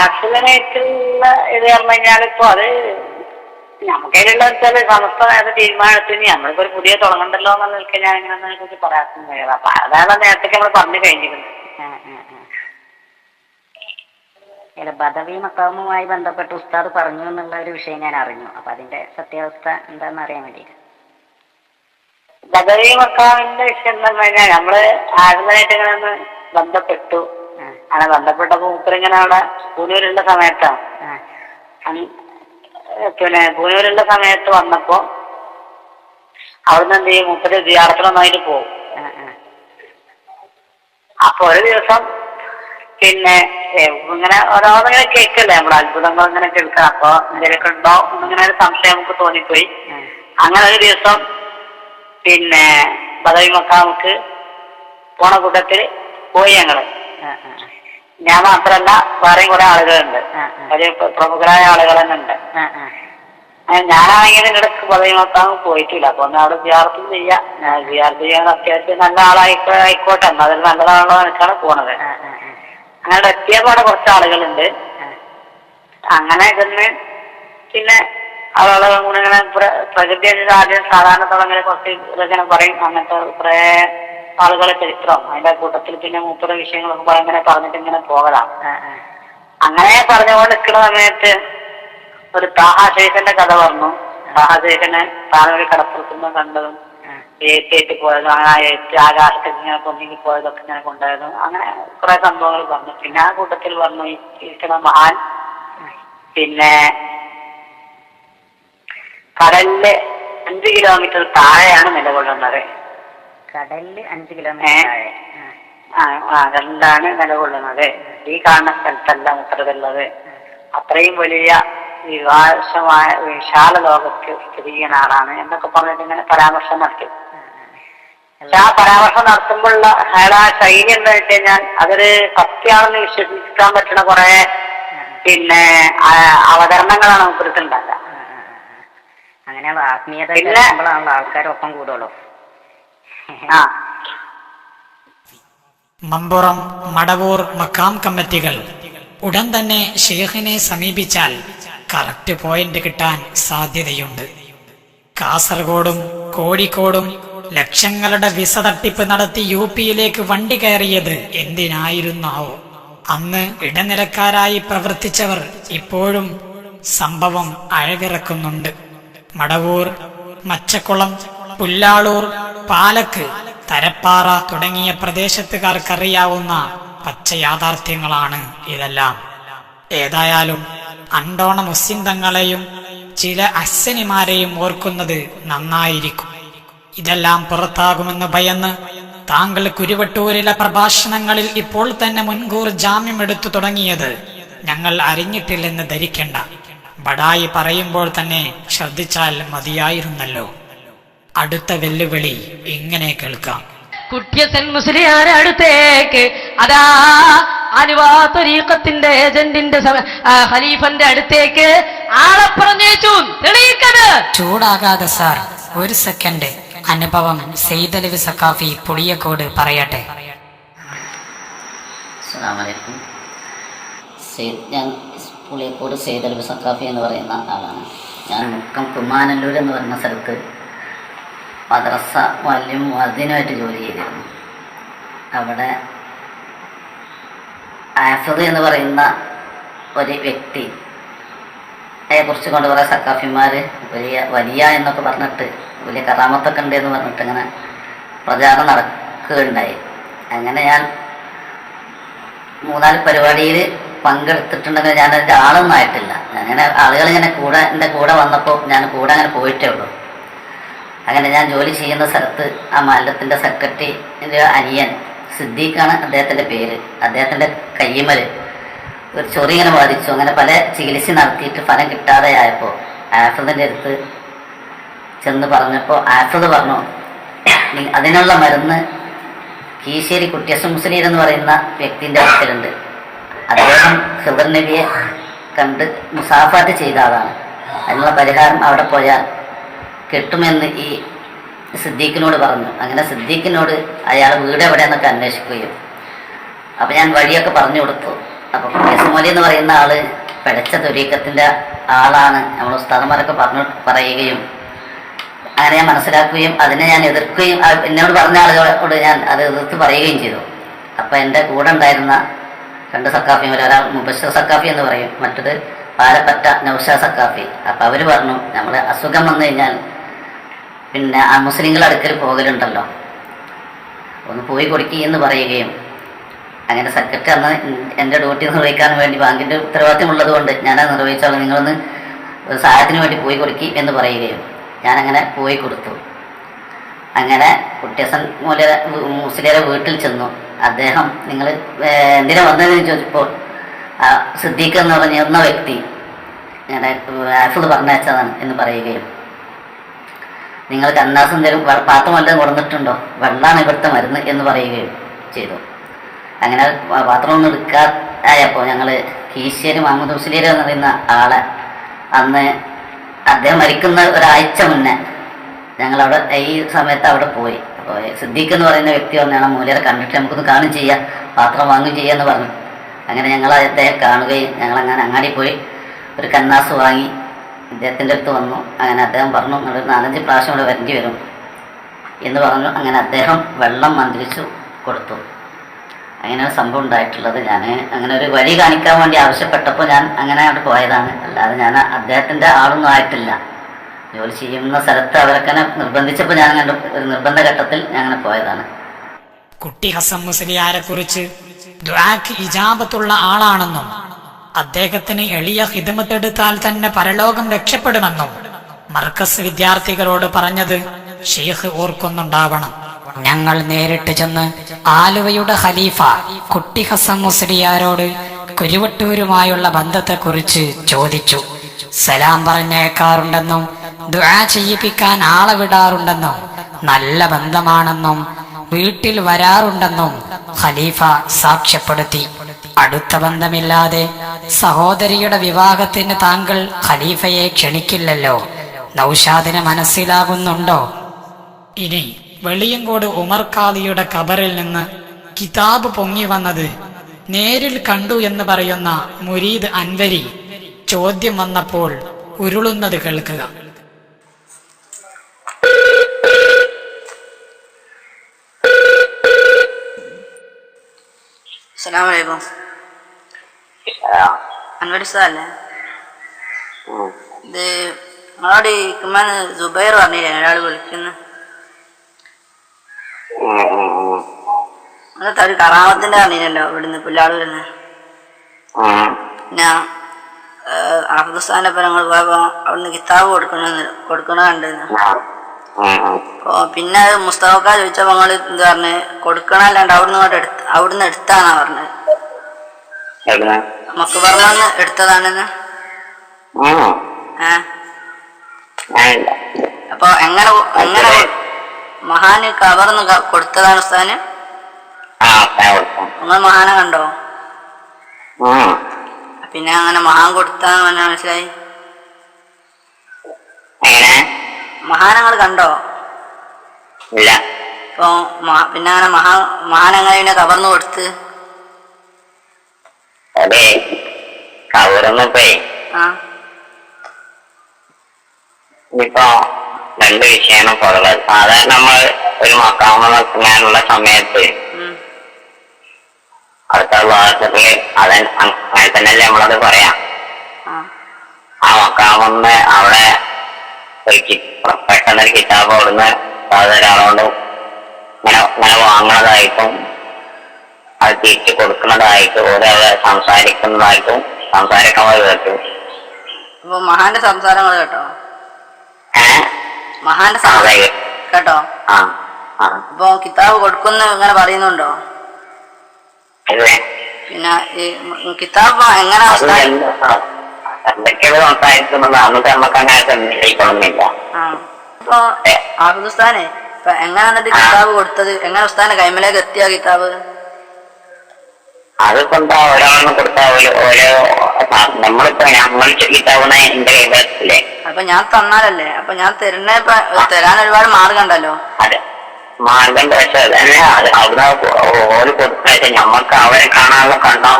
ആക്സിഡന്റായിട്ടുള്ള ഇത് പറഞ്ഞു കഴിഞ്ഞാൽ ഇപ്പൊ അത് നമുക്കതിലുള്ള വെച്ചാല് സമസ്ത തീരുമാനത്തിന് നമ്മളിപ്പോ ഒരു പുതിയ തുടങ്ങണ്ടല്ലോ എന്ന് നിൽക്കാൻ ഞാൻ ഇങ്ങനെ അതിനെ കുറിച്ച് പറയാൻ കഴിയാം. അപ്പൊ അതാണ് നേരത്തെ നമ്മൾ പറഞ്ഞു കഴിഞ്ഞിരുന്നത്. ബദവി മക്കാമുമായി ബന്ധപ്പെട്ട് ഉസ്താദ് പറഞ്ഞു എന്നുള്ള ഒരു വിഷയം ഞാൻ അറിഞ്ഞു. അപ്പൊ അതിന്റെ സത്യാവസ്ഥ എന്താണെന്ന് അറിയാൻ വേണ്ടിയിട്ട്. ബദവി മക്കാമിന്റെ വിഷയം എന്ന് പറഞ്ഞു കഴിഞ്ഞാൽ നമ്മള് ആദ്യമായിട്ട് ഇങ്ങനെ ഒന്ന് ബന്ധപ്പെട്ടു. അങ്ങനെ ബന്ധപ്പെട്ടപ്പോ മൂപ്പരിങ്ങനെ അവിടെ പൂനൂരുള്ള സമയത്താണ്. പിന്നെ പൂനൂരുള്ള സമയത്ത് വന്നപ്പോ അവിടുന്ന് എന്ത് ചെയ്യും, മൂപ്പര് സിയാറത്തിനൊന്നായിട്ട് പോകും. അപ്പൊ ഒരു ദിവസം പിന്നെ ഇങ്ങനെ ഓരോന്നിങ്ങനെ കേൾക്കല്ലേ നമ്മൾ, അത്ഭുതങ്ങൾ ഇങ്ങനെ കേൾക്കാം. അപ്പൊ എന്തെങ്കിലുമൊക്കെ ഉണ്ടോ എന്നിങ്ങനെ ഒരു സംശയം നമുക്ക് തോന്നിപ്പോയി. അങ്ങനെ ഒരു ദിവസം പിന്നെ ബദവി മക്കാമുക്ക് പോണ കൂട്ടത്തിൽ പോയി ഞങ്ങള്. ഞാൻ മാത്രല്ല വേറെയും കുറെ ആളുകളുണ്ട്, വലിയ പ്രമുഖരായ ആളുകൾ തന്നെ ഉണ്ട്. ഞാനാണെങ്കിൽ ഇടയ്ക്ക് ബദവി മക്കാമ് പോയിട്ടില്ല. അപ്പൊ ഒന്ന് അവിടെ സിയാറത്തും ചെയ്യാം. സിയാറത്ത് ചെയ്യാൻ അത്യാവശ്യം നല്ല ആയിക്കോട്ടെ, അതിൽ നല്ലതാണല്ലോ എനിക്കാണ് പോണത്. അങ്ങനെ എത്തിയപ്പോ അവിടെ കുറച്ച് ആളുകളുണ്ട്. അങ്ങനെ ഇതിന് പിന്നെ ആളുകളെ ഇങ്ങനെ പ്രകൃതി ആദ്യം സാധാരണ തുടങ്ങിയ കുറച്ച് ഇങ്ങനെ പറയും. അങ്ങനത്തെ കുറെ ആളുകളെ ചരിത്രം അതിന്റെ കൂട്ടത്തിൽ പിന്നെ മൂപ്പര വിഷയങ്ങളൊക്കെ ഇങ്ങനെ പറഞ്ഞിട്ട് ഇങ്ങനെ പോകലാം. അങ്ങനെ പറഞ്ഞുകൊണ്ട് നിൽക്കുന്ന സമയത്ത് ഒരു താഹ ശേഖന്റെ കഥ പറഞ്ഞു. താഹ ശേഖനെ താനൊരു കടപ്പുറത്തുനിന്ന് കണ്ടതും ഏറ്റ് പോയതും അങ്ങനെ ആകാശത്തേക്ക് ഇങ്ങനെ പൊന്നിക്ക് പോയതൊക്കെ ഇങ്ങനെ കൊണ്ടുപോയതും അങ്ങനെ കുറെ സംഭവങ്ങൾ പറഞ്ഞു. പിന്നെ ആ കൂട്ടത്തിൽ പറഞ്ഞു ഇരിക്കുന്ന മഹാൻ പിന്നെ കടലില് 5 കിലോമീറ്റർ താഴെയാണ് നിലകൊള്ളുന്നത്. കടലില് 5 കിലോമീറ്റർ താഴെ. കടലിലാണ് നിലകൊള്ളുന്നത്. ഈ കാണുന്ന സ്ഥലത്തല്ല മുത്രതുള്ളത്. അത്രയും വലിയ വിശാല ലോകത്ത് സ്ഥിതി ചെയ്യുന്ന ആളാണ് എന്നൊക്കെ പറഞ്ഞിട്ട് ഇങ്ങനെ പരാമർശം നടത്തി. ആ പരാമർശം നടത്തുമ്പോഴുള്ള അയാൾ ആ ശൈലി എന്താ വെച്ച് കഴിഞ്ഞാൽ അതൊരു സത്യമാണെന്ന് വിശ്വസിക്കാൻ പറ്റുന്ന കുറെ പിന്നെ അവതരണങ്ങളാണ് മുപ്പത്തിണ്ടാക്കുക. അങ്ങനെ ആത്മീയത ആൾക്കാരൊപ്പം കൂടുള്ളൂ. മമ്പുറം, മടവൂർ മക്കാം കമ്മിറ്റികൾ ഉടൻ തന്നെ ഷെയ്ഖിനെ സമീപിച്ചാൽ കറക്റ്റ് പോയിന്റ് കിട്ടാൻ സാധ്യതയുണ്ട്. കാസർഗോഡും കോഴിക്കോടും ലക്ഷങ്ങളുടെ വിസ തട്ടിപ്പ് നടത്തി UP-യിലേക്ക് വണ്ടി കയറിയത് എന്തിനായിരുന്നാവോ? അന്ന് ഇടനിലക്കാരായി പ്രവർത്തിച്ചവർ ഇപ്പോഴും സംഭവം അഴവിറക്കുന്നുണ്ട്. മടവൂർ, മച്ചക്കുളം, പുല്ലാളൂർ, പാലക്ക്, തരപ്പാറ തുടങ്ങിയ പ്രദേശത്തുകാർക്കറിയാവുന്ന പച്ച യാഥാർത്ഥ്യങ്ങളാണ് ഇതെല്ലാം. ഏതായാലും അണ്ടോണ മുസ്ലിം തങ്ങളെയും ചില അശ്വനിമാരെയും ഓർക്കുന്നത് നന്നായിരിക്കും. ഇതെല്ലാം പുറത്താകുമെന്ന് ഭയന്ന് താങ്കൾ കുരുവട്ടൂരിലെ പ്രഭാഷണങ്ങളിൽ ഇപ്പോൾ തന്നെ മുൻകൂർ ജാമ്യം എടുത്തു തുടങ്ങിയത് ഞങ്ങൾ അറിഞ്ഞിട്ടില്ലെന്ന് ധരിക്കണ്ട. ബടായി പറയുമ്പോൾ തന്നെ ശ്രദ്ധിച്ചാൽ മതിയായിരുന്നല്ലോ. അടുത്ത വെല്ലുവിളി ഇങ്ങനെ കേൾക്കാം. കുട്ടിയസൻ മുസ്ലിയാരെ അടുത്തേക്ക് അതാ അനുവാ ത്വരീഖത്തിന്റെ ഏജന്റിന്റെ ഖലീഫന്റെ അടുത്തേക്ക് ആളെ പറഞ്ഞേച്ചു. തെളിയിക്കത്. ചൂടാകാതെ സാർ, ഒരു സെക്കൻഡ്. അനുഭവം സെയ്ദലവി സഖാഫി പുളിയക്കോട് പറയട്ടെ. അസ്സലാമലൈക്കും. ഞാൻ പുളിയക്കോട് സെയ്ദലവി സഖാഫി എന്ന് പറയുന്ന ആളാണ്. ഞാൻ മുക്കം കുമാനല്ലൂർ എന്ന് പറയുന്ന സ്ഥലത്ത് മദ്രസ മുഅല്ലിം മുഅദ്ദിനുമായിട്ട് ജോലി ചെയ്തിരുന്നു. അവിടെ ആഫിദ് എന്ന് പറയുന്ന ഒരു വ്യക്തി കുറിച്ച് കൊണ്ട് കുറേ സക്കാഫിമാർ വലിയ എന്നൊക്കെ പറഞ്ഞിട്ട് വലിയ കറാമത്തൊക്കെ ഉണ്ട് എന്ന് പറഞ്ഞിട്ട് ഇങ്ങനെ പ്രചാരണം നടക്കുകയുണ്ടായി. അങ്ങനെ ഞാൻ 3-4 പരിപാടിയിൽ പങ്കെടുത്തിട്ടുണ്ടെങ്കിൽ ഞാൻ അതിൻ്റെ ആളൊന്നും ആയിട്ടില്ല. അങ്ങനെ ആളുകളിങ്ങനെ എൻ്റെ കൂടെ വന്നപ്പോൾ ഞാൻ കൂടെ അങ്ങനെ പോയിട്ടേ ഉള്ളൂ. അങ്ങനെ ഞാൻ ജോലി ചെയ്യുന്ന സ്ഥലത്ത് ആ മഹല്ലത്തിൻ്റെ സെക്രട്ടറിൻ്റെ അനിയൻ സിദ്ദീഖാണ് അദ്ദേഹത്തിൻ്റെ പേര്. അദ്ദേഹത്തിൻ്റെ കയ്യുമ്മൽ ഒരു ചൊറി ഇങ്ങനെ ബാധിച്ചു. അങ്ങനെ പല ചികിത്സ നടത്തിയിട്ട് ഫലം കിട്ടാതെ ആയപ്പോൾ ആഫിദിൻ്റെ അടുത്ത് ചെന്ന് പറഞ്ഞപ്പോൾ ആഫിദ് പറഞ്ഞു, അതിനുള്ള മരുന്ന് കീശ്ശേരി കുട്ടിയസ് മുസ്ലിം എന്ന് പറയുന്ന വ്യക്തിൻ്റെ അടുക്കലുണ്ട്. അദ്ദേഹം ഖിദർ നബിയെ കണ്ട് മുസാഫാത്ത് ചെയ്ത ആളാണ്. അതിനുള്ള പരിഹാരം അവിടെ പോയാൽ കിട്ടുമെന്ന് ഈ സിദ്ദീഖിനോട് പറഞ്ഞു. അങ്ങനെ സിദ്ദീഖിനോട് അയാൾ വീട് എവിടെയെന്നൊക്കെ അന്വേഷിക്കുകയും അപ്പം ഞാൻ വഴിയൊക്കെ പറഞ്ഞു കൊടുത്തു. അപ്പോൾ യസ്മോലി എന്ന് പറയുന്ന ആള് പിടച്ച ത്വരീഖത്തിൻ്റെ ആളാണ് നമ്മൾ ഉസ്താദന്മാരൊക്കെ പറയുകയും അങ്ങനെ ഞാൻ മനസ്സിലാക്കുകയും അതിനെ ഞാൻ എതിർക്കുകയും എന്നോട് പറഞ്ഞ ആളുകളോട് ഞാൻ അത് എതിർത്ത് പറയുകയും ചെയ്തു. അപ്പം എൻ്റെ കൂടെ ഉണ്ടായിരുന്ന 2 സക്കാഫിമാർ, ഒരാൾ മുബശ്ശർ സക്കാഫി എന്ന് പറയും, മറ്റത് പാലപ്പറ്റ നൗഷാ സക്കാഫി. അപ്പം അവർ പറഞ്ഞു, നമ്മൾ അസുഖം വന്നു കഴിഞ്ഞാൽ പിന്നെ ആ മുസ്ലിങ്ങളുടെ അടുക്കൽ പോകലുണ്ടല്ലോ, ഒന്ന് പോയി കൊടുക്കുക എന്ന് പറയുകയും അങ്ങനെ സെക്രട്ടറി അന്ന് എൻ്റെ ഡ്യൂട്ടി നിർവഹിക്കാൻ വേണ്ടി ബാങ്കിൻ്റെ ഉത്തരവാദിത്വം ഉള്ളത് കൊണ്ട് ഞാനത് നിർവഹിച്ചോളാം, നിങ്ങളൊന്ന് ഒരു സഹായത്തിന് വേണ്ടി പോയി കൊടുക്കുക എന്ന് പറയുകയും ഞാനങ്ങനെ പോയി കൊടുത്തു. അങ്ങനെ കുട്ടിയസൻ മുസ്ലിയുടെ വീട്ടിൽ ചെന്നു. അദ്ദേഹം നിങ്ങൾ എന്തിനാ വന്നതെന്ന് ചോദിച്ചപ്പോൾ സിദ്ദീഖ് എന്ന് പറഞ്ഞ വ്യക്തി ഞാൻ ആഫിദ് പറഞ്ഞയച്ചതാണ് എന്ന് പറയുകയും നിങ്ങൾക്ക് അന്നാസം തരും പാത്രം വല്ലതും കൊടുത്തിട്ടുണ്ടോ, വെള്ളമാണ് ഇവിടുത്തെ മരുന്ന് എന്ന് പറയുകയും ചെയ്തു. അങ്ങനെ പാത്രമൊന്നും എടുക്കാതായപ്പോൾ ഞങ്ങൾ കീശ്ശേരി മുഹമ്മദ് മുസ്ലിയർ എന്ന് പറയുന്ന ആളെ അന്ന് അദ്ദേഹം മരിക്കുന്ന ഒരാഴ്ച മുന്നേ ഞങ്ങളവിടെ ഈ സമയത്ത് അവിടെ പോയി. അപ്പോൾ സിദ്ദീഖ് എന്ന് പറയുന്ന വ്യക്തി പറഞ്ഞാൽ മൂലരെ കണ്ടിട്ട് നമുക്കൊന്ന് കാണും ചെയ്യാം, പാത്രം വാങ്ങുകയും ചെയ്യാമെന്ന് പറഞ്ഞു. അങ്ങനെ ഞങ്ങൾ അദ്ദേഹം കാണുകയും ഞങ്ങളങ്ങനെ അങ്ങാടി പോയി ഒരു കന്നാസ് വാങ്ങി അദ്ദേഹത്തിൻ്റെ അടുത്ത് വന്നു. അങ്ങനെ അദ്ദേഹം പറഞ്ഞു, ഒരു 4-5 പ്രാവശ്യം ഇവിടെ വരേണ്ടി വരും എന്ന് പറഞ്ഞു. അങ്ങനെ അദ്ദേഹം വെള്ളം മന്ത്രിച്ചു കൊടുത്തു. അങ്ങനെയാണ് സംഭവം ഉണ്ടായിട്ടുള്ളത്. ഞാൻ അങ്ങനെ ഒരു വഴി കാണിക്കാൻ വേണ്ടി ആവശ്യപ്പെട്ടപ്പോൾ ഞാൻ അങ്ങനെ അവിടെ പോയതാണ്. അല്ലാതെ ഞാൻ അദ്ദേഹത്തിൻ്റെ ആളൊന്നും ആയിട്ടില്ല. ജോലി ചെയ്യുന്ന സ്ഥലത്ത് അവരൊക്കെ നിർബന്ധിച്ചപ്പോൾ ഞാൻ അങ്ങനെ ഒരു നിർബന്ധ ഘട്ടത്തിൽ ഞാൻ അങ്ങനെ പോയതാണ്. കുട്ടി ഹസൻ മുസ്ലിയാരെ കുറിച്ച് ദുആക്ക് ഇജാബത്തുള്ള ആളാണെന്നും അദ്ദേഹത്തിന് എളിയ ഹിദമത്തെടുത്താൽ തന്നെ പരലോകം രക്ഷപ്പെടുമെന്നും മർക്കസ് വിദ്യാർത്ഥികളോട് പറഞ്ഞത് ഷെയ്ഖ് ഓർക്കുന്നുണ്ടാവണം. ഞങ്ങൾ നേരിട്ട് ചെന്ന് ആലുവയുടെ ഖലീഫ കുട്ടി ഹസൻ മുസ്ലിയാരോട് കുരുവട്ടൂരുമായുള്ള ബന്ധത്തെക്കുറിച്ച് ചോദിച്ചു. സലാം പറഞ്ഞേക്കാറുണ്ടെന്നും ദുആ ചെയ്യിപ്പിക്കാൻ ആളെ വിടാറുണ്ടെന്നും നല്ല ബന്ധമാണെന്നും വീട്ടിൽ വരാറുണ്ടെന്നും ഖലീഫ സാക്ഷ്യപ്പെടുത്തി. അടുത്ത ബന്ധമില്ലാതെ സഹോദരിയുടെ വിവാഹത്തിന് താങ്കൾ ഖലീഫയെ ക്ഷണിക്കില്ലല്ലോ. നൗഷാദിനെ മനസ്സിലാകുന്നുണ്ടോ? ഇനി വെളിയങ്കോട് ഉമർ ഖാദിയുടെ ഖബറിൽ നിന്ന് കിതാബ് പൊങ്ങി വന്നത് നേരിൽ കണ്ടു എന്ന് പറയുന്ന മുരീദ് അൻവരി ചോദ്യം വന്നപ്പോൾ ഉരുളുന്നത് കേൾക്കുക. അസ്സലാമലൈക്കും. അൻവരി സാറല്ലേ? ഇത് നിങ്ങളോട് ഇക്കുമാൻ സുബൈർ പറഞ്ഞില്ലേ ഒരാൾ വിളിക്കുന്നു? അങ്ങനത്തെ ഒരു കറാമത്തിന്റെ പറഞ്ഞില്ലല്ലോ ഇവിടുന്ന് പുല്ലാളൂരിന്ന്. പിന്നെ അഫ്ദുസ്ഥാനൊപ്പം ഞങ്ങൾ പോയപ്പോ അവിടുന്ന് കിതാബ് കൊടുക്കണുണ്ടെന്ന്. അപ്പൊ പിന്നെ അത് മുസ്തഫക്ക ചോദിച്ചപ്പോ ഞങ്ങൾ എന്ത് പറഞ്ഞ് കൊടുക്കണല്ലാണ്ട് അവിടുന്ന് എടുത്താന്നാ പറഞ്ഞത്. നമുക്ക് പറഞ്ഞന്ന് എടുത്തതാണെന്ന്. അപ്പൊ എങ്ങനെ മഹാന് കവർന്ന് കൊടുത്തതാണ് ഉസ്താന്? നിങ്ങൾ മഹാനെ കണ്ടോ? പിന്നെ അങ്ങനെ മഹാൻ കൊടുത്താന്ന് പറഞ്ഞ മനസ്സിലായി? മഹാനങ്ങൾ കണ്ടോ? ഇല്ല. അപ്പൊ പിന്നെ അങ്ങനെ മഹാനങ്ങനെ പിന്നെ കവർന്ന് കൊടുത്ത്? അതെ, കവർന്നപ്പോ ഇപ്പൊ രണ്ട് വിഷയമാണ് പറയുന്നത്. സാധാരണ നമ്മൾ ഒരു മക്കാമ നിൽക്കാനുള്ള സമയത്ത് അടുത്ത ഭാഗത്തില് അങ്ങനെ തന്നെയല്ലേ നമ്മളത് പറയാം. ആ മക്കാമെന്ന് അവിടെ പെട്ടെന്നൊരു കിതാബ് അവിടുന്ന് ഒരാളോട് ഇങ്ങനെ വാങ്ങണതായിട്ടും അത് തിരിച്ചു കൊടുക്കുന്നതായിട്ടും ഒരാളെ സംസാരിക്കുന്നതായിട്ടും സംസാരിക്കാൻ കേട്ടു. അപ്പൊ മഹാന്റെ സംസാരങ്ങൾ കേട്ടോ? മഹാന്റെ കേട്ടോ? അപ്പൊ കിതാബ് കൊടുക്കുന്ന ഇങ്ങനെ പറയുന്നുണ്ടോ? പിന്നെ ഈ കിതാബ് എങ്ങനെ എന്തൊക്കെയാണ് സംസാരിക്കുന്നത് അന്നത്തെ നമുക്ക് അങ്ങനെ സംസാരിക്കണമെന്നില്ല. അപ്പൊ ആഫിദുസ്ഥാനെ ഇപ്പൊ എങ്ങനെ എന്നിട്ട് കിതാബ് കൊടുത്തത്? എങ്ങനെ ഉസ്താനെ കൈമലേക്ക് എത്തിയ കിതാബ്? അതിപ്പോ എന്താ ഒരാളിന് കൊടുത്താൽ ഓരോ നമ്മളിപ്പോ ഞങ്ങൾ കിതാബിനെ എന്റെ കൈമേലത്തില്ലേ. അപ്പൊ ഞാൻ തന്നാലല്ലേ? അപ്പൊ ഞാൻ തരാൻ ഒരുപാട് മാർഗം ഉണ്ടല്ലോ. അതെ, മാർഗം. പക്ഷെ അതന്നെ അവിടെ ഓര് കൊടുത്താൽ ഞമ്മക്ക് അവരെ കാണാനുള്ള കണ്ടോ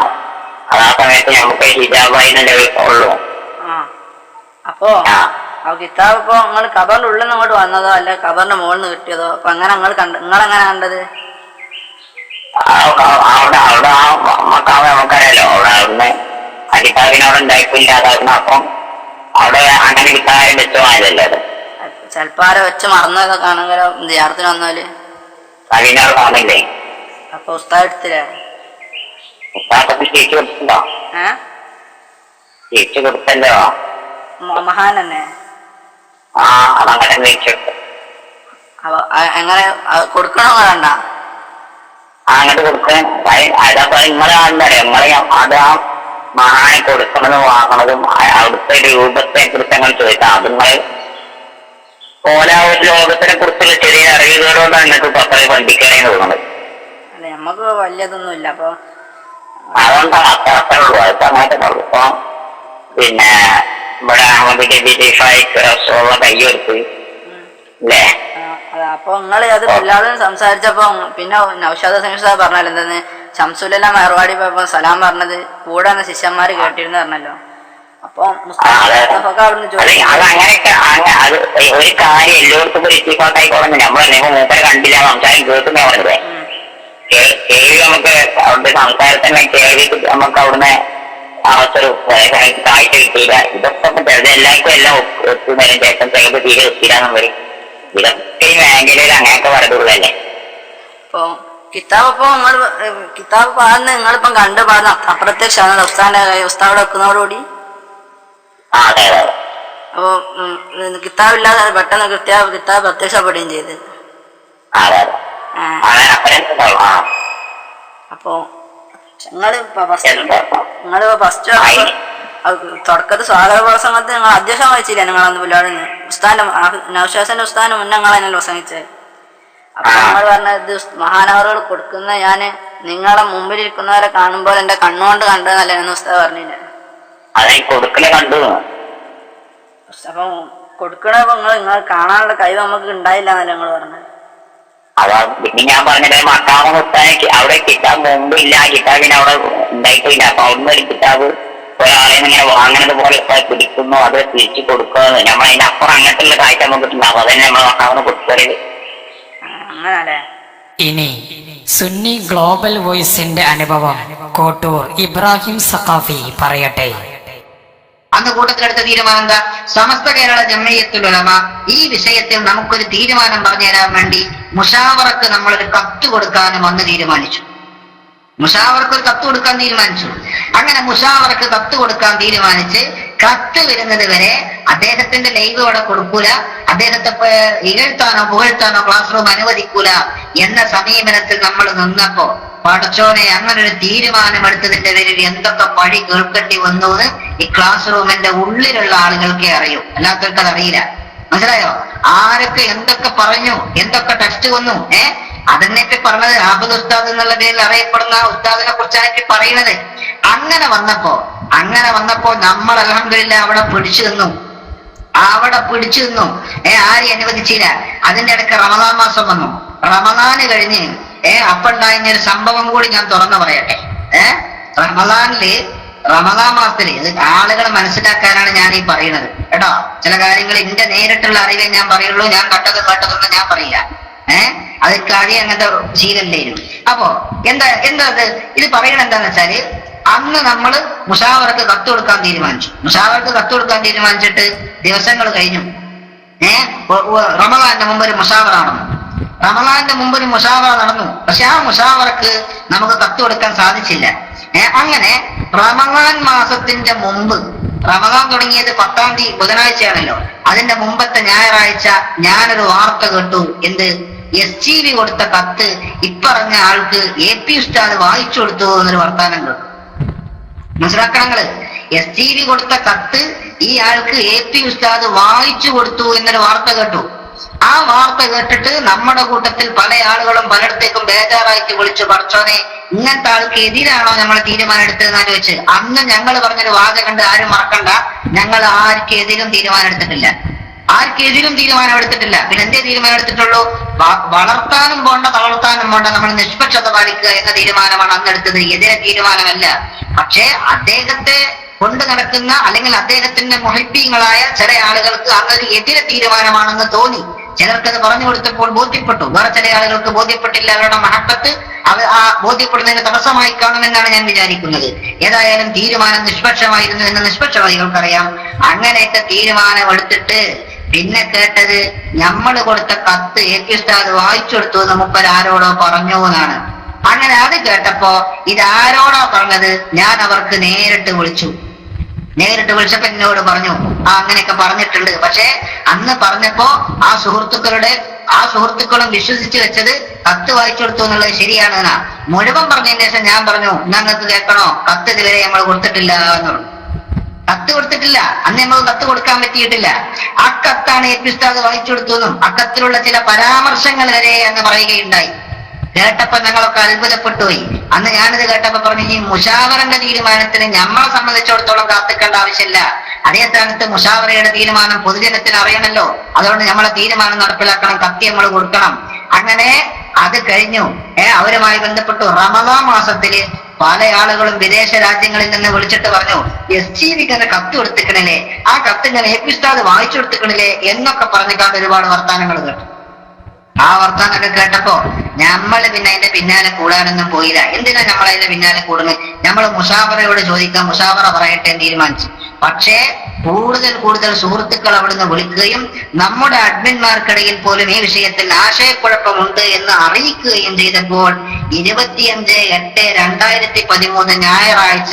അത് ആ സമയത്ത് നമുക്ക് ഹിജാബായില്ലേ ഉള്ളൂ. അപ്പൊ കിതാബ് ഇപ്പൊ നിങ്ങൾ കബറിന്റെ ഉള്ളിൽ നിന്ന് ഇങ്ങോട്ട് വന്നതോ അല്ല കബറിന്റെ മുകളിൽ നിന്ന് കിട്ടിയതോ? അപ്പൊ അങ്ങനെ നിങ്ങളെങ്ങനെ കണ്ടത്? അവിടെ ആ മക്കാവ് നമുക്കറിയാലോ. അവിടുന്ന് ആ കിതാബിനവിടെ ഉണ്ടായിട്ടില്ലാതായിരുന്നു. അപ്പം അവിടെ അങ്ങനെ കിതാബ് വെച്ചമായതല്ലേ അത്. ചെലപ്പോ ആരെ വെച്ച് മറന്നതൊക്കെ ആണെങ്കിലോ ജിയാറത്തിന് വന്നാല് അതിനോട് കാണില്ലേ? അപ്പൊ ഉസ്താദ് എടുത്തില്ലേ? ഉസ്താദൊക്കെ തിരിച്ചു കൊടുത്തിട്ടുണ്ടോ? തിരിച്ചു കൊടുത്തല്ലോ. മഹാൻ തന്നെ അതങ്ങനെ തിരിച്ചെടുത്തു. എങ്ങനെ കൊടുക്കണോ വേണ്ട? അങ്ങോട്ട് കൊടുക്കാൻ അതപ്പോ നിങ്ങളെ ആളുണ്ടല്ലോ നിങ്ങളെ അത് ആ മഹാനെ കൊടുക്കണതും വാങ്ങണതും അവിടുത്തെ രൂപത്തെ കുറിച്ച് അങ്ങനെ ചോദിക്കാം. അത് നിങ്ങൾ ഓരോ ലോകത്തിനെ കുറിച്ചുള്ള ചെറിയ അറിവുകളോടാണ് നിങ്ങൾക്ക് പത്രയെ പഠിക്കാനേ തോന്നുന്നത്. അല്ലെ നമ്മക്ക് വലിയതൊന്നും ഇല്ല. അപ്പൊ അതുകൊണ്ടാണ് അത്ര ഉള്ളൂ. അതൊക്കെ അങ്ങനത്തെ ഉള്ളൂ. ഇപ്പൊ പിന്നെ ഇവിടെ കയ്യെടുത്ത് അല്ലേ? അപ്പൊ നിങ്ങൾ അത് എല്ലാവരും സംസാരിച്ചപ്പോ പിന്നെ നൗഷാദ് ഹുസൈൻ പറഞ്ഞല്ലോ എന്താന്ന് ഷംസുല്ല മെഹർവാടി പോയപ്പോ സലാം പറഞ്ഞത് കൂടെ വന്ന ശിഷ്യന്മാര് കേട്ടിരുന്നു പറഞ്ഞല്ലോ. അപ്പൊ അതങ്ങനെയൊക്കെ അത് ഒരു കാര്യം എല്ലാവർക്കും ഒരു ഇത്തിഫാക്കായിക്കോളെ നമ്മളെ മൂപ്പരെ കണ്ടില്ല സംസാരം കേൾക്കുന്ന പറഞ്ഞത്. കേൾവി നമുക്ക് അവിടുത്തെ സംസാരത്തിന് കേൾവി നമുക്ക് അവിടുന്ന് അവസരം കാഴ്ച കിട്ടിയില്ല. ഇതൊക്കെ എല്ലാവർക്കും എല്ലാം ഒത്തുന്നതിന് ശേഷം ചിലത് തീരെ ഒത്തിരാന്നും വരും. ഇതൊക്കെ ഈ മേഖലയിൽ അങ്ങനെയൊക്കെ പറഞ്ഞുള്ളല്ലേ. ഇപ്പൊ കിതാബ് ഇപ്പൊ നിങ്ങൾ കിതാബ് പാടുന്ന നിങ്ങളിപ്പം കണ്ടു പാടുന്ന അപ്രത്യക്ഷമാണ് ഉസ്താദ് വെക്കുന്നതോടുകൂടി. അതെ അതെ. അപ്പൊ കിതാബില്ലാതെ പെട്ടെന്ന് കിതാബ് പ്രത്യക്ഷപ്പെടുകയും ചെയ്ത്. അതെ അതെ. അപ്പൊ നിങ്ങളിപ്പോ ഫസ്റ്റ് തുടക്കത്തിൽ സ്വാഗത പ്രസംഗത്തിൽ നിങ്ങൾ അധ്യക്ഷം വഹിച്ചില്ല. നിങ്ങളന്ന് പുല്ലാട് ഉസ്താന്റെ നൗഷാസിന്റെ ഉസ്താന്റെ മുന്നേ നിങ്ങൾ അതിനെ പ്രസംഗിച്ചത്. അപ്പൊ നിങ്ങൾ പറഞ്ഞത് മഹാനവറുകൾ കൊടുക്കുന്ന ഞാന് നിങ്ങളെ മുമ്പിലിരിക്കുന്നവരെ കാണുമ്പോൾ എന്റെ കണ്ണുകൊണ്ട് കണ്ടതെന്നല്ലേ എന്ന് ഉസ്താദ് പറഞ്ഞില്ല. അപ്പൊ കൊടുക്കണപ്പോ നിങ്ങൾ കാണാനുള്ള കഴിവ് നമുക്ക് ഉണ്ടായില്ല എന്നല്ലേ നിങ്ങൾ പറഞ്ഞത്. അതാ പിന്നെ ഞാൻ പറഞ്ഞത് മക്കാമ മുത്താനക്ക് അവിടെ കിതാബ് മുമ്പില്ല, കിതാബിന് അവിടെ ഉണ്ടായിട്ടില്ല. അപ്പൊ അവിടുന്ന് ഒരു കിതാബ് ഒരാളെ ഇങ്ങനെ വാങ്ങുന്നത് പോലെ പിടിക്കുന്നു, അത് തിരിച്ചു കൊടുക്കുന്നത് നമ്മൾ അതിന്റെ അപ്പുറം അങ്ങനത്തെ കാഴ്ച നമുക്ക് ഉണ്ടാവും. അതന്നെ നമ്മൾ മക്കാമന് കൊടുക്കരുത്. ഇനി സുന്നി ഗ്ലോബൽ വോയിസിന്റെ അനുഭവം കോട്ടൂർ ഇബ്രാഹിം സഖാഫി പറയട്ടെ. അന്ന് കൂട്ടത്തിലെടുത്ത തീരുമാനം എന്താ? സമസ്ത കേരള ജംഇയ്യത്തുൽ ഉലമ ഈ വിഷയത്തിൽ നമുക്കൊരു തീരുമാനം പറഞ്ഞു തരാൻ വേണ്ടി മുഷാവറക്ക് നമ്മളൊരു കത്ത് കൊടുക്കാനും അന്ന് തീരുമാനിച്ചു. മുഷാവറക്ക് ഒരു കത്ത് കൊടുക്കാൻ തീരുമാനിച്ചു. അങ്ങനെ മുഷാവറക്ക് കത്ത് കൊടുക്കാൻ തീരുമാനിച്ച് കത്ത് വരുന്നത് വരെ അദ്ദേഹത്തിന്റെ ലൈവ് അവിടെ കൊടുക്കൂല, അദ്ദേഹത്തെ ഇകഴ്ത്താനോ പുകഴ്ത്താനോ ക്ലാസ് റൂം അനുവദിക്കൂല എന്ന സമീപനത്തിൽ നമ്മൾ നിന്നപ്പോ പടച്ചോനെ അങ്ങനെ ഒരു തീരുമാനമെടുത്തതിന്റെ പേരിൽ എന്തൊക്കെ പഴി കേൾക്കേണ്ടി വന്നു എന്ന് ഈ ക്ലാസ് റൂമിന്റെ ഉള്ളിലുള്ള ആളുകൾക്കേ അറിയൂ, അല്ലാത്തവർക്ക് അത് അറിയില്ല. മനസ്സിലായോ? ആരൊക്കെ എന്തൊക്കെ പറഞ്ഞു, എന്തൊക്കെ ടെസ്റ്റ് വന്നു. അതിനൊക്കെ പറഞ്ഞത് ആബദ് ഉസ്താദ് എന്നുള്ള പേരിൽ അറിയപ്പെടുന്ന ഉസ്താദിനെ കുറിച്ചാണ് പറയുന്നത്. അങ്ങനെ വന്നപ്പോ നമ്മൾ അൽഹംദുലില്ലാ അവിടെ പിടിച്ചു നിന്നു. ആരെയും അനുവദിച്ചില്ല. അതിന്റെ ഇടയ്ക്ക് റമദാൻ മാസം വന്നു. റമദാന് കഴിഞ്ഞ് അപ്പുണ്ടായിരുന്ന ഒരു സംഭവം കൂടി ഞാൻ തുറന്നു പറയട്ടെ. റമദാൻ മാസത്തില് ഇത് ആളുകൾ മനസ്സിലാക്കാനാണ് ഞാൻ ഈ പറയുന്നത് കേട്ടോ. ചില കാര്യങ്ങൾ എന്റെ നേരിട്ടുള്ള അറിവേ ഞാൻ പറയുള്ളൂ, ഞാൻ കേട്ടതൊന്നും ഞാൻ പറയില്ല. അത് കഴി അങ്ങനത്തെ ശീലല്ലായിരുന്നു. അപ്പോ എന്താ ഇത് പറയണ എന്താന്ന് വെച്ചാല്, അന്ന് നമ്മള് മുഷാവറക്ക് കത്ത് കൊടുക്കാൻ തീരുമാനിച്ചിട്ട് ദിവസങ്ങൾ കഴിഞ്ഞു. റമദാന്റെ മുമ്പ് ഒരു മുഷാവറ നടന്നു. പക്ഷെ ആ മുഷാവറക്ക് നമുക്ക് കത്ത് കൊടുക്കാൻ സാധിച്ചില്ല. അങ്ങനെ റമദാൻ മാസത്തിന്റെ മുമ്പ്, റമദാൻ തുടങ്ങിയത് 10-ാം തീയതി ബുധനാഴ്ചയാണല്ലോ, അതിന്റെ മുമ്പത്തെ ഞായറാഴ്ച ഞാനൊരു വാർത്ത കേട്ടു. എന്ത്? SGV കൊടുത്ത കത്ത് ഇപ്പറഞ്ഞ ആൾക്ക് AP ഉസ്താദ് വായിച്ചു കൊടുത്തു എന്നൊരു വർത്താനം കേട്ടു. മനസ്സിലാക്കണങ്ങള്, SGV കൊടുത്ത കത്ത് ഈ ആൾക്ക് AP ഉസ്താദ് വായിച്ചു കൊടുത്തു എന്നൊരു വാർത്ത കേട്ടു. ആ വാർത്ത കേട്ടിട്ട് നമ്മുടെ കൂട്ടത്തിൽ പല ആളുകളും പലയിടത്തേക്കും ബേജാറായിട്ട് വിളിച്ചു, പടച്ചോനെ ഇങ്ങനത്തെ ആൾക്ക് എതിരാണോ നമ്മൾ തീരുമാനം എടുത്തതെന്ന് ചോദിച്ച്. അന്ന് ഞങ്ങൾ പറഞ്ഞൊരു വാചകണ്ട്, ആരും മറക്കണ്ട, ഞങ്ങൾ ആർക്കെതിരും തീരുമാനം എടുത്തിട്ടില്ല. പിന്നെ എന്തേ തീരുമാനം എടുത്തിട്ടുള്ളൂ? വളർത്താനും പോണ്ട തളർത്താനും പോണ്ട, നമ്മൾ നിഷ്പക്ഷത പാലിക്കുക എന്ന തീരുമാനമാണ് അന്ന് എടുത്തത്, എതിരെ തീരുമാനമല്ല. പക്ഷേ അദ്ദേഹത്തെ കൊണ്ട് നടക്കുന്ന അല്ലെങ്കിൽ അദ്ദേഹത്തിന്റെ മുഹിബ്ബീങ്ങളായ ചില ആളുകൾക്ക് അന്നൊരു എതിരെ തീരുമാനമാണെന്ന് തോന്നി. ചിലർക്കത് പറഞ്ഞു കൊടുത്തപ്പോൾ ബോധ്യപ്പെട്ടു, വേറെ ചില ആളുകൾക്ക് ബോധ്യപ്പെട്ടില്ല. അവരുടെ മഹബത്ത് ആ ബോധ്യപ്പെടുന്നതിന് തടസ്സമായി കാണുമെന്നാണ് ഞാൻ വിചാരിക്കുന്നത്. ഏതായാലും തീരുമാനം നിഷ്പക്ഷമായിരുന്നു എന്ന് നിഷ്പക്ഷവാദികൾക്കറിയാം. അങ്ങനെയൊക്കെ തീരുമാനമെടുത്തിട്ട് പിന്നെ കേട്ടത് നമ്മൾ കൊടുത്ത കത്ത് AP ഉസ്താദ് വായിച്ചു കൊടുത്തു എന്ന് മുപ്പർ ആരോടോ പറഞ്ഞു എന്നാണ്. അങ്ങനെ അത് കേട്ടപ്പോ ഇതാരോടോ പറഞ്ഞത് ഞാൻ അവർക്ക് നേരിട്ട് വിളിച്ചപ്പോ എന്നോട് പറഞ്ഞു, അങ്ങനെയൊക്കെ പറഞ്ഞിട്ടുണ്ട്. പക്ഷെ അന്ന് പറഞ്ഞപ്പോ ആ സുഹൃത്തുക്കളും വിശ്വസിച്ച് വെച്ചത് കത്ത് വായിച്ചു കൊടുത്തു എന്നുള്ളത് ശരിയാണെന്നാ. മുഴുവൻ പറഞ്ഞതിന് ശേഷം ഞാൻ പറഞ്ഞു, ഞങ്ങൾക്ക് കേൾക്കണോ, കത്ത് ഇതുവരെ നമ്മൾ കൊടുത്തിട്ടില്ല എന്ന് പറഞ്ഞു. കത്ത് കൊടുത്തിട്ടില്ല, അന്ന് നമ്മൾ കത്ത് കൊടുക്കാൻ പറ്റിയിട്ടില്ല. ആ കത്താണ് AP ഉസ്താദ് വായിച്ചു കൊടുത്തു എന്നും അക്കത്തിലുള്ള ചില പരാമർശങ്ങൾ വരെ എന്ന് പറയുകയുണ്ടായി. കേട്ടപ്പോ ഞങ്ങളൊക്കെ അത്ഭുതപ്പെട്ടു പോയി. അന്ന് ഞാനിത് കേട്ടപ്പോ പറഞ്ഞു, ഈ മുഷാവറന്റെ തീരുമാനത്തിന് നമ്മളെ സംബന്ധിച്ചിടത്തോളം കാത്തിക്കേണ്ട ആവശ്യമില്ല. അതേ സ്ഥാനത്ത് മുഷാവറയുടെ തീരുമാനം പൊതുജനത്തിന് അറിയണമല്ലോ, അതുകൊണ്ട് നമ്മളെ തീരുമാനം നടപ്പിലാക്കണം, കത്തി നമ്മൾ കൊടുക്കണം. അങ്ങനെ അത് കഴിഞ്ഞു. അവരുമായി ബന്ധപ്പെട്ടു. റമദാൻ മാസത്തില് പല ആളുകളും വിദേശ രാജ്യങ്ങളിൽ നിന്ന് വിളിച്ചിട്ട് പറഞ്ഞു, SGVക്ക് കത്ത് കൊടുത്തിക്കണില്ലേ, ആ കത്ത് ഞാൻ AP ഉസ്താദ് വായിച്ചു കൊടുത്തിക്കണില്ലേ എന്നൊക്കെ പറഞ്ഞിട്ടാണ് ഒരുപാട് വർത്താനങ്ങൾ കേട്ടു. ആ വർത്താനൊക്കെ കേട്ടപ്പോ നമ്മൾ പിന്നെ അതിന്റെ പിന്നാലെ കൂടാനൊന്നും പോയില്ല. എന്തിനാ നമ്മൾ അതിന്റെ പിന്നാലെ കൂടുന്നത്? നമ്മൾ മുഷാവറയോട് ചോദിക്കാം, മുഷാവറ പറയട്ടെ എന്ന് തീരുമാനിച്ചു. പക്ഷേ കൂടുതൽ കൂടുതൽ സുഹൃത്തുക്കൾ അവിടുന്ന് വിളിക്കുകയും നമ്മുടെ അഡ്മിന്മാർക്കിടയിൽ പോലും ഈ വിഷയത്തിൽ ആശയക്കുഴപ്പമുണ്ട് എന്ന് അറിയിക്കുകയും ചെയ്തപ്പോൾ 25/8/2013 ഞായറാഴ്ച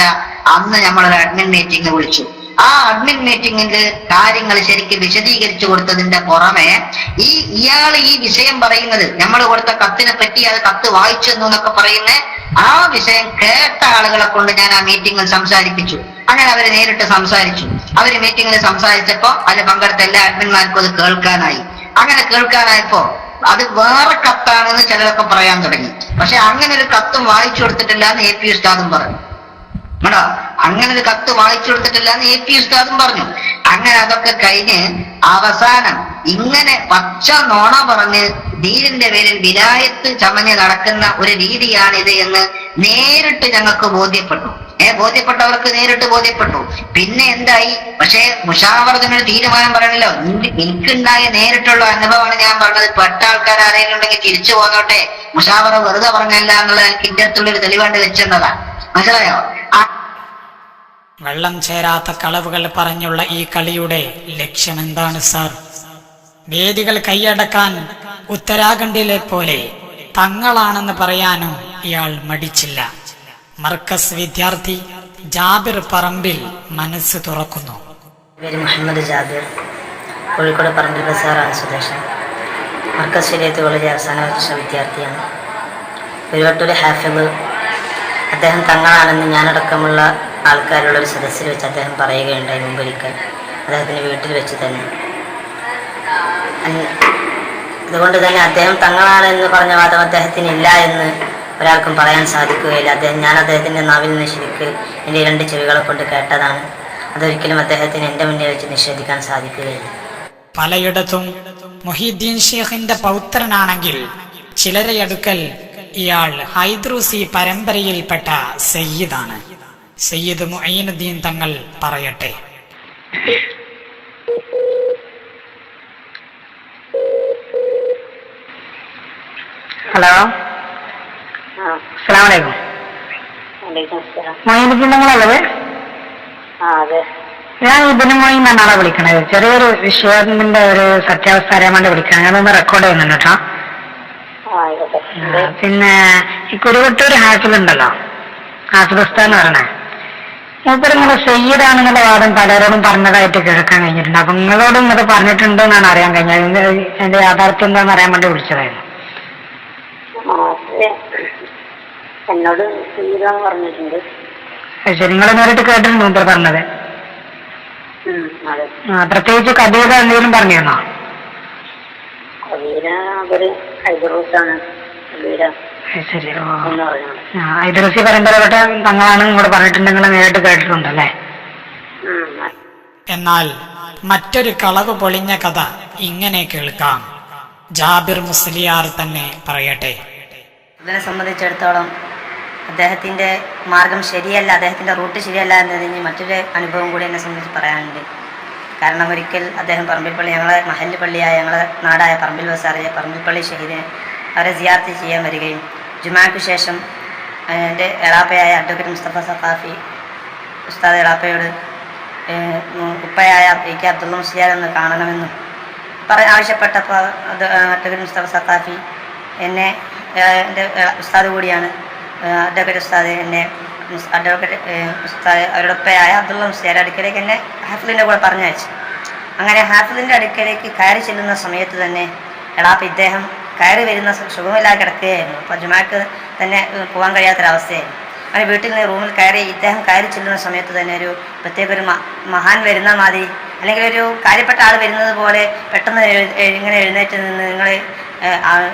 അന്ന് നമ്മളൊരു അഡ്മിൻ മീറ്റിംഗ് വിളിച്ചു. ആ അഡ്മിൻ മീറ്റിംഗിൽ കാര്യങ്ങൾ ശരിക്കും വിശദീകരിച്ചു കൊടുത്തതിന്റെ പുറമെ ഇയാൾ ഈ വിഷയം പറയുന്നത് നമ്മൾ കൊടുത്ത കത്തിനെ പറ്റി അത് കത്ത് വായിച്ചു എന്നൊക്കെ പറയുന്ന ആ വിഷയം കേട്ട ആളുകളെ കൊണ്ട് ഞാൻ ആ മീറ്റിംഗിൽ സംസാരിപ്പിച്ചു. അങ്ങനെ അവര് നേരിട്ട് സംസാരിച്ചു. അവര് മീറ്റിംഗിൽ സംസാരിച്ചപ്പോ അതിൽ പങ്കെടുത്ത എല്ലാ അഡ്മിന്മാർക്കും അത് കേൾക്കാനായി. അങ്ങനെ കേൾക്കാനായപ്പോ അത് വേറെ കത്താണെന്ന് ചിലരൊക്കെ പറയാൻ തുടങ്ങി. പക്ഷെ അങ്ങനെ ഒരു കത്തും വായിച്ചു കൊടുത്തിട്ടില്ല എന്ന് AP ഉസ്താദും പറഞ്ഞു. കേട്ടോ, അങ്ങനെ ഒരു കത്ത് വായിച്ചു കൊടുത്തിട്ടില്ല എന്ന് AP ഉസ്താദും പറഞ്ഞു. അങ്ങനെ അതൊക്കെ കഴിഞ്ഞ് അവസാനം ഇങ്ങനെ പച്ച നോണ പറഞ്ഞ് ദീനിന്റെ പേരിൽ വിലായത്ത് ചമഞ്ഞ് നടക്കുന്ന ഒരു രീതിയാണിത് എന്ന് നേരിട്ട് ഞങ്ങൾക്ക് ബോധ്യപ്പെട്ടു. ബോധ്യപ്പെട്ടവർക്ക് നേരിട്ട് ബോധ്യപ്പെട്ടു. പിന്നെ എന്തായി? പക്ഷേ മുഷാവറത്തിന് തീരുമാനം പറയണല്ലോ. എനിക്കുണ്ടായ നേരിട്ടുള്ള അനുഭവമാണ് ഞാൻ പറഞ്ഞത്. പെട്ട ആൾക്കാർ ആരെങ്കിലും ഉണ്ടെങ്കിൽ തിരിച്ചു പോന്നോട്ടെ, മുഷാവറ വെറുതെ പറഞ്ഞല്ല എന്നുള്ള എനിക്ക് ഇന്റെ അടുത്തുള്ളൊരു തെളിവാണ്ട് വെച്ചെന്നതാ. മനസ്സിലായോ? വെള്ളം ചേരാത്ത കളവുകൾ പറഞ്ഞുള്ള ഈ കളിയുടെ ലക്ഷ്യമെന്താണ് സാർ? വേദികൾ കൈയടക്കാൻ ഉത്തരാഖണ്ഡിലെ പോലെ തങ്ങളാണെന്ന് പറയാനും ഇയാൾ മടിച്ചില്ല. മർക്കസ് വിദ്യാർത്ഥി ജാബിർ പറമ്പിൽ മനസ്സ് തുറക്കുന്നു. പേര് മുഹമ്മദ് ജാബിർ, കോഴിക്കോട് പറമ്പിൽ ബസാറാണ് സ്വദേശം. മർക്കസ് ശരീഅത്ത് കോളേജ് അവസാന വർഷ വിദ്യാർത്ഥിയാണ്. കുരുവട്ടൂർ ഹാഫിള് അദ്ദേഹം തങ്ങളാണെന്ന് ഞാനടക്കമുള്ള ആൾക്കാരുള്ള ഒരു സദസ്സിൽ വെച്ച് അദ്ദേഹം പറയുകയുണ്ടായി മുമ്പൊരിക്കൽ, അദ്ദേഹത്തിൻ്റെ വീട്ടിൽ വെച്ച് തന്നെ. അതുകൊണ്ട് തന്നെ അദ്ദേഹം തങ്ങളാണെന്ന് പറഞ്ഞ വാദം അദ്ദേഹത്തിന് ഇല്ല എന്ന് ഒരാൾക്കും പറയാൻ സാധിക്കുകയില്ല. ഞാൻ അദ്ദേഹത്തിൻ്റെ നാവിൽ നിന്ന് ശരിക്ക് എൻ്റെ 2 ചെവികളെ കൊണ്ട് കേട്ടതാണ്. അതൊരിക്കലും അദ്ദേഹത്തിന് എൻ്റെ മുന്നിൽ വെച്ച് നിഷേധിക്കാൻ സാധിക്കുകയില്ല. പലയിടത്തും മുഹീദ്ദീൻ ഷേഖിന്റെ പൗത്രനാണെങ്കിൽ ചിലരെ അടുക്കൽ ഇയാൾ ഹൈദ്രൂസി പരമ്പരയിൽപ്പെട്ട സയ്യിദാണ്. സയ്യിദ് മുഈനുദ്ദീൻ തങ്ങൾ പറയട്ടെ. ഹലോ, അസ്സലാമു അലൈക്കും. മൊയ്നുദ്ദീൻ തങ്ങളല്ലേ? അതെ, ഞാൻ ഇതിനു മൊയ്ൻ എന്നാണ് വിളിക്കണത്. ചെറിയൊരു വിഷയത്തിന്റെ ഒരു സത്യാവസ്ഥ അറിയാൻ വേണ്ടി വിളിക്കണം. ഞാനൊന്ന് റെക്കോർഡ് ചെയ്യുന്നുണ്ട് കേട്ടോ. പിന്നെ ഈ കുരുവട്ടൂർ ഹാഫിലുണ്ടല്ലോ, ഹാഫിൽ ഉസ്താദ് എന്ന് പറയണേ, മൂപ്പരിങ്ങനെ സയ്യിദാണെന്നുള്ള വാദം പലരോടും പറഞ്ഞതായിട്ട് കേൾക്കാൻ കഴിഞ്ഞിട്ടുണ്ട്. അപ്പൊ നിങ്ങളോടും ഇത് പറഞ്ഞിട്ടുണ്ട് എന്നാണ് അറിയാൻ കഴിഞ്ഞത്. എന്റെ യാഥാർത്ഥ്യം എന്താണെന്ന് അറിയാൻ വേണ്ടി വിളിച്ചതായിരുന്നു. എന്നോട് പറഞ്ഞിട്ടുണ്ട്. ശരി, നിങ്ങൾ നേരിട്ട് കേട്ടിട്ടുണ്ട് മൂപ്പർ പറഞ്ഞത്? പ്രത്യേകിച്ച് കബീര എന്തെങ്കിലും പറഞ്ഞിരുന്നോ? ശരി, ഹൈദ്രൂസി പരമ്പരപ്പെട്ട തങ്ങളാണ് ഇങ്ങോട്ട് പറഞ്ഞിട്ടുണ്ട്, നിങ്ങൾ നേരിട്ട് കേട്ടിട്ടുണ്ടല്ലേ? എന്നാൽ മറ്റൊരു കളവ് പൊളിഞ്ഞ കഥ ഇങ്ങനെ കേൾക്കാം. ജാബിർ മുസ്ലിയാർ തന്നെ പറയട്ടെ. ഇതിനെ സംബന്ധിച്ചിടത്തോളം അദ്ദേഹത്തിൻ്റെ മാർഗം ശരിയല്ല, അദ്ദേഹത്തിൻ്റെ റൂട്ട് ശരിയല്ല എന്നതിന് മറ്റൊരു അനുഭവം കൂടി എന്നെ സംബന്ധിച്ച് പറയാനുണ്ട്. കാരണം ഒരിക്കൽ അദ്ദേഹം പറമ്പിൽ പള്ളി, ഞങ്ങളെ മഹല്ല് പള്ളിയായ ഞങ്ങളെ നാടായ പറമ്പിൽ ബസാറിലെ പറമ്പിൽ പള്ളി ഷഹീദിനെ അവരെ സിയാർത്ത് ചെയ്യാൻ വരികയും ജുമാക്ക് ശേഷം എൻ്റെ എളാപ്പയായ അഡ്വക്കേറ്റ് മുസ്തഫ സഖാഫി ഉസ്താദ് എളാപ്പയോട് ഉപ്പയായ AK അബ്ദുള്ള മുസ്ലിയാർ എന്ന് കാണണമെന്നും ആവശ്യപ്പെട്ടപ്പോൾ അഡ്വക്കേറ്റ് മുസ്തഫ സഖാഫി എന്നെ, എൻ്റെ ഉസ്താദ് കൂടിയാണ് അഡ്വക്കേറ്റ് ഉസ്താദ്, എന്നെ അഡ്വക്കേറ്റ് ഉസ്താദ് അവരുടെ ഉപ്പയായ അബ്ദുള്ള മുസ്ലിയാർ അടുക്കലേക്ക് എന്നെ ഹാഫിലിൻ്റെ കൂടെ പറഞ്ഞയച്ചു. അങ്ങനെ ഹാഫിലിൻ്റെ അടുക്കലേക്ക് കയറി ചെല്ലുന്ന സമയത്ത് തന്നെ എളാപ്പ ഇദ്ദേഹം കയറി വരുന്ന സുഖമില്ലാതെ കിടക്കുകയായിരുന്നു. അപ്പോൾ ജുമാക്ക് തന്നെ പോകാൻ കഴിയാത്തൊരവസ്ഥയായിരുന്നു. അങ്ങനെ വീട്ടിൽ നിന്ന് റൂമിൽ കയറി ഇദ്ദേഹം കയറി ചെല്ലുന്ന സമയത്ത് തന്നെ ഒരു പ്രത്യേക ഒരു മഹാൻ വരുന്ന മാതിരി, അല്ലെങ്കിൽ ഒരു കാര്യപ്പെട്ട ആൾ വരുന്നത് പോലെ പെട്ടെന്ന് ഇങ്ങനെ എഴുന്നേറ്റ് നിന്ന് നിങ്ങൾ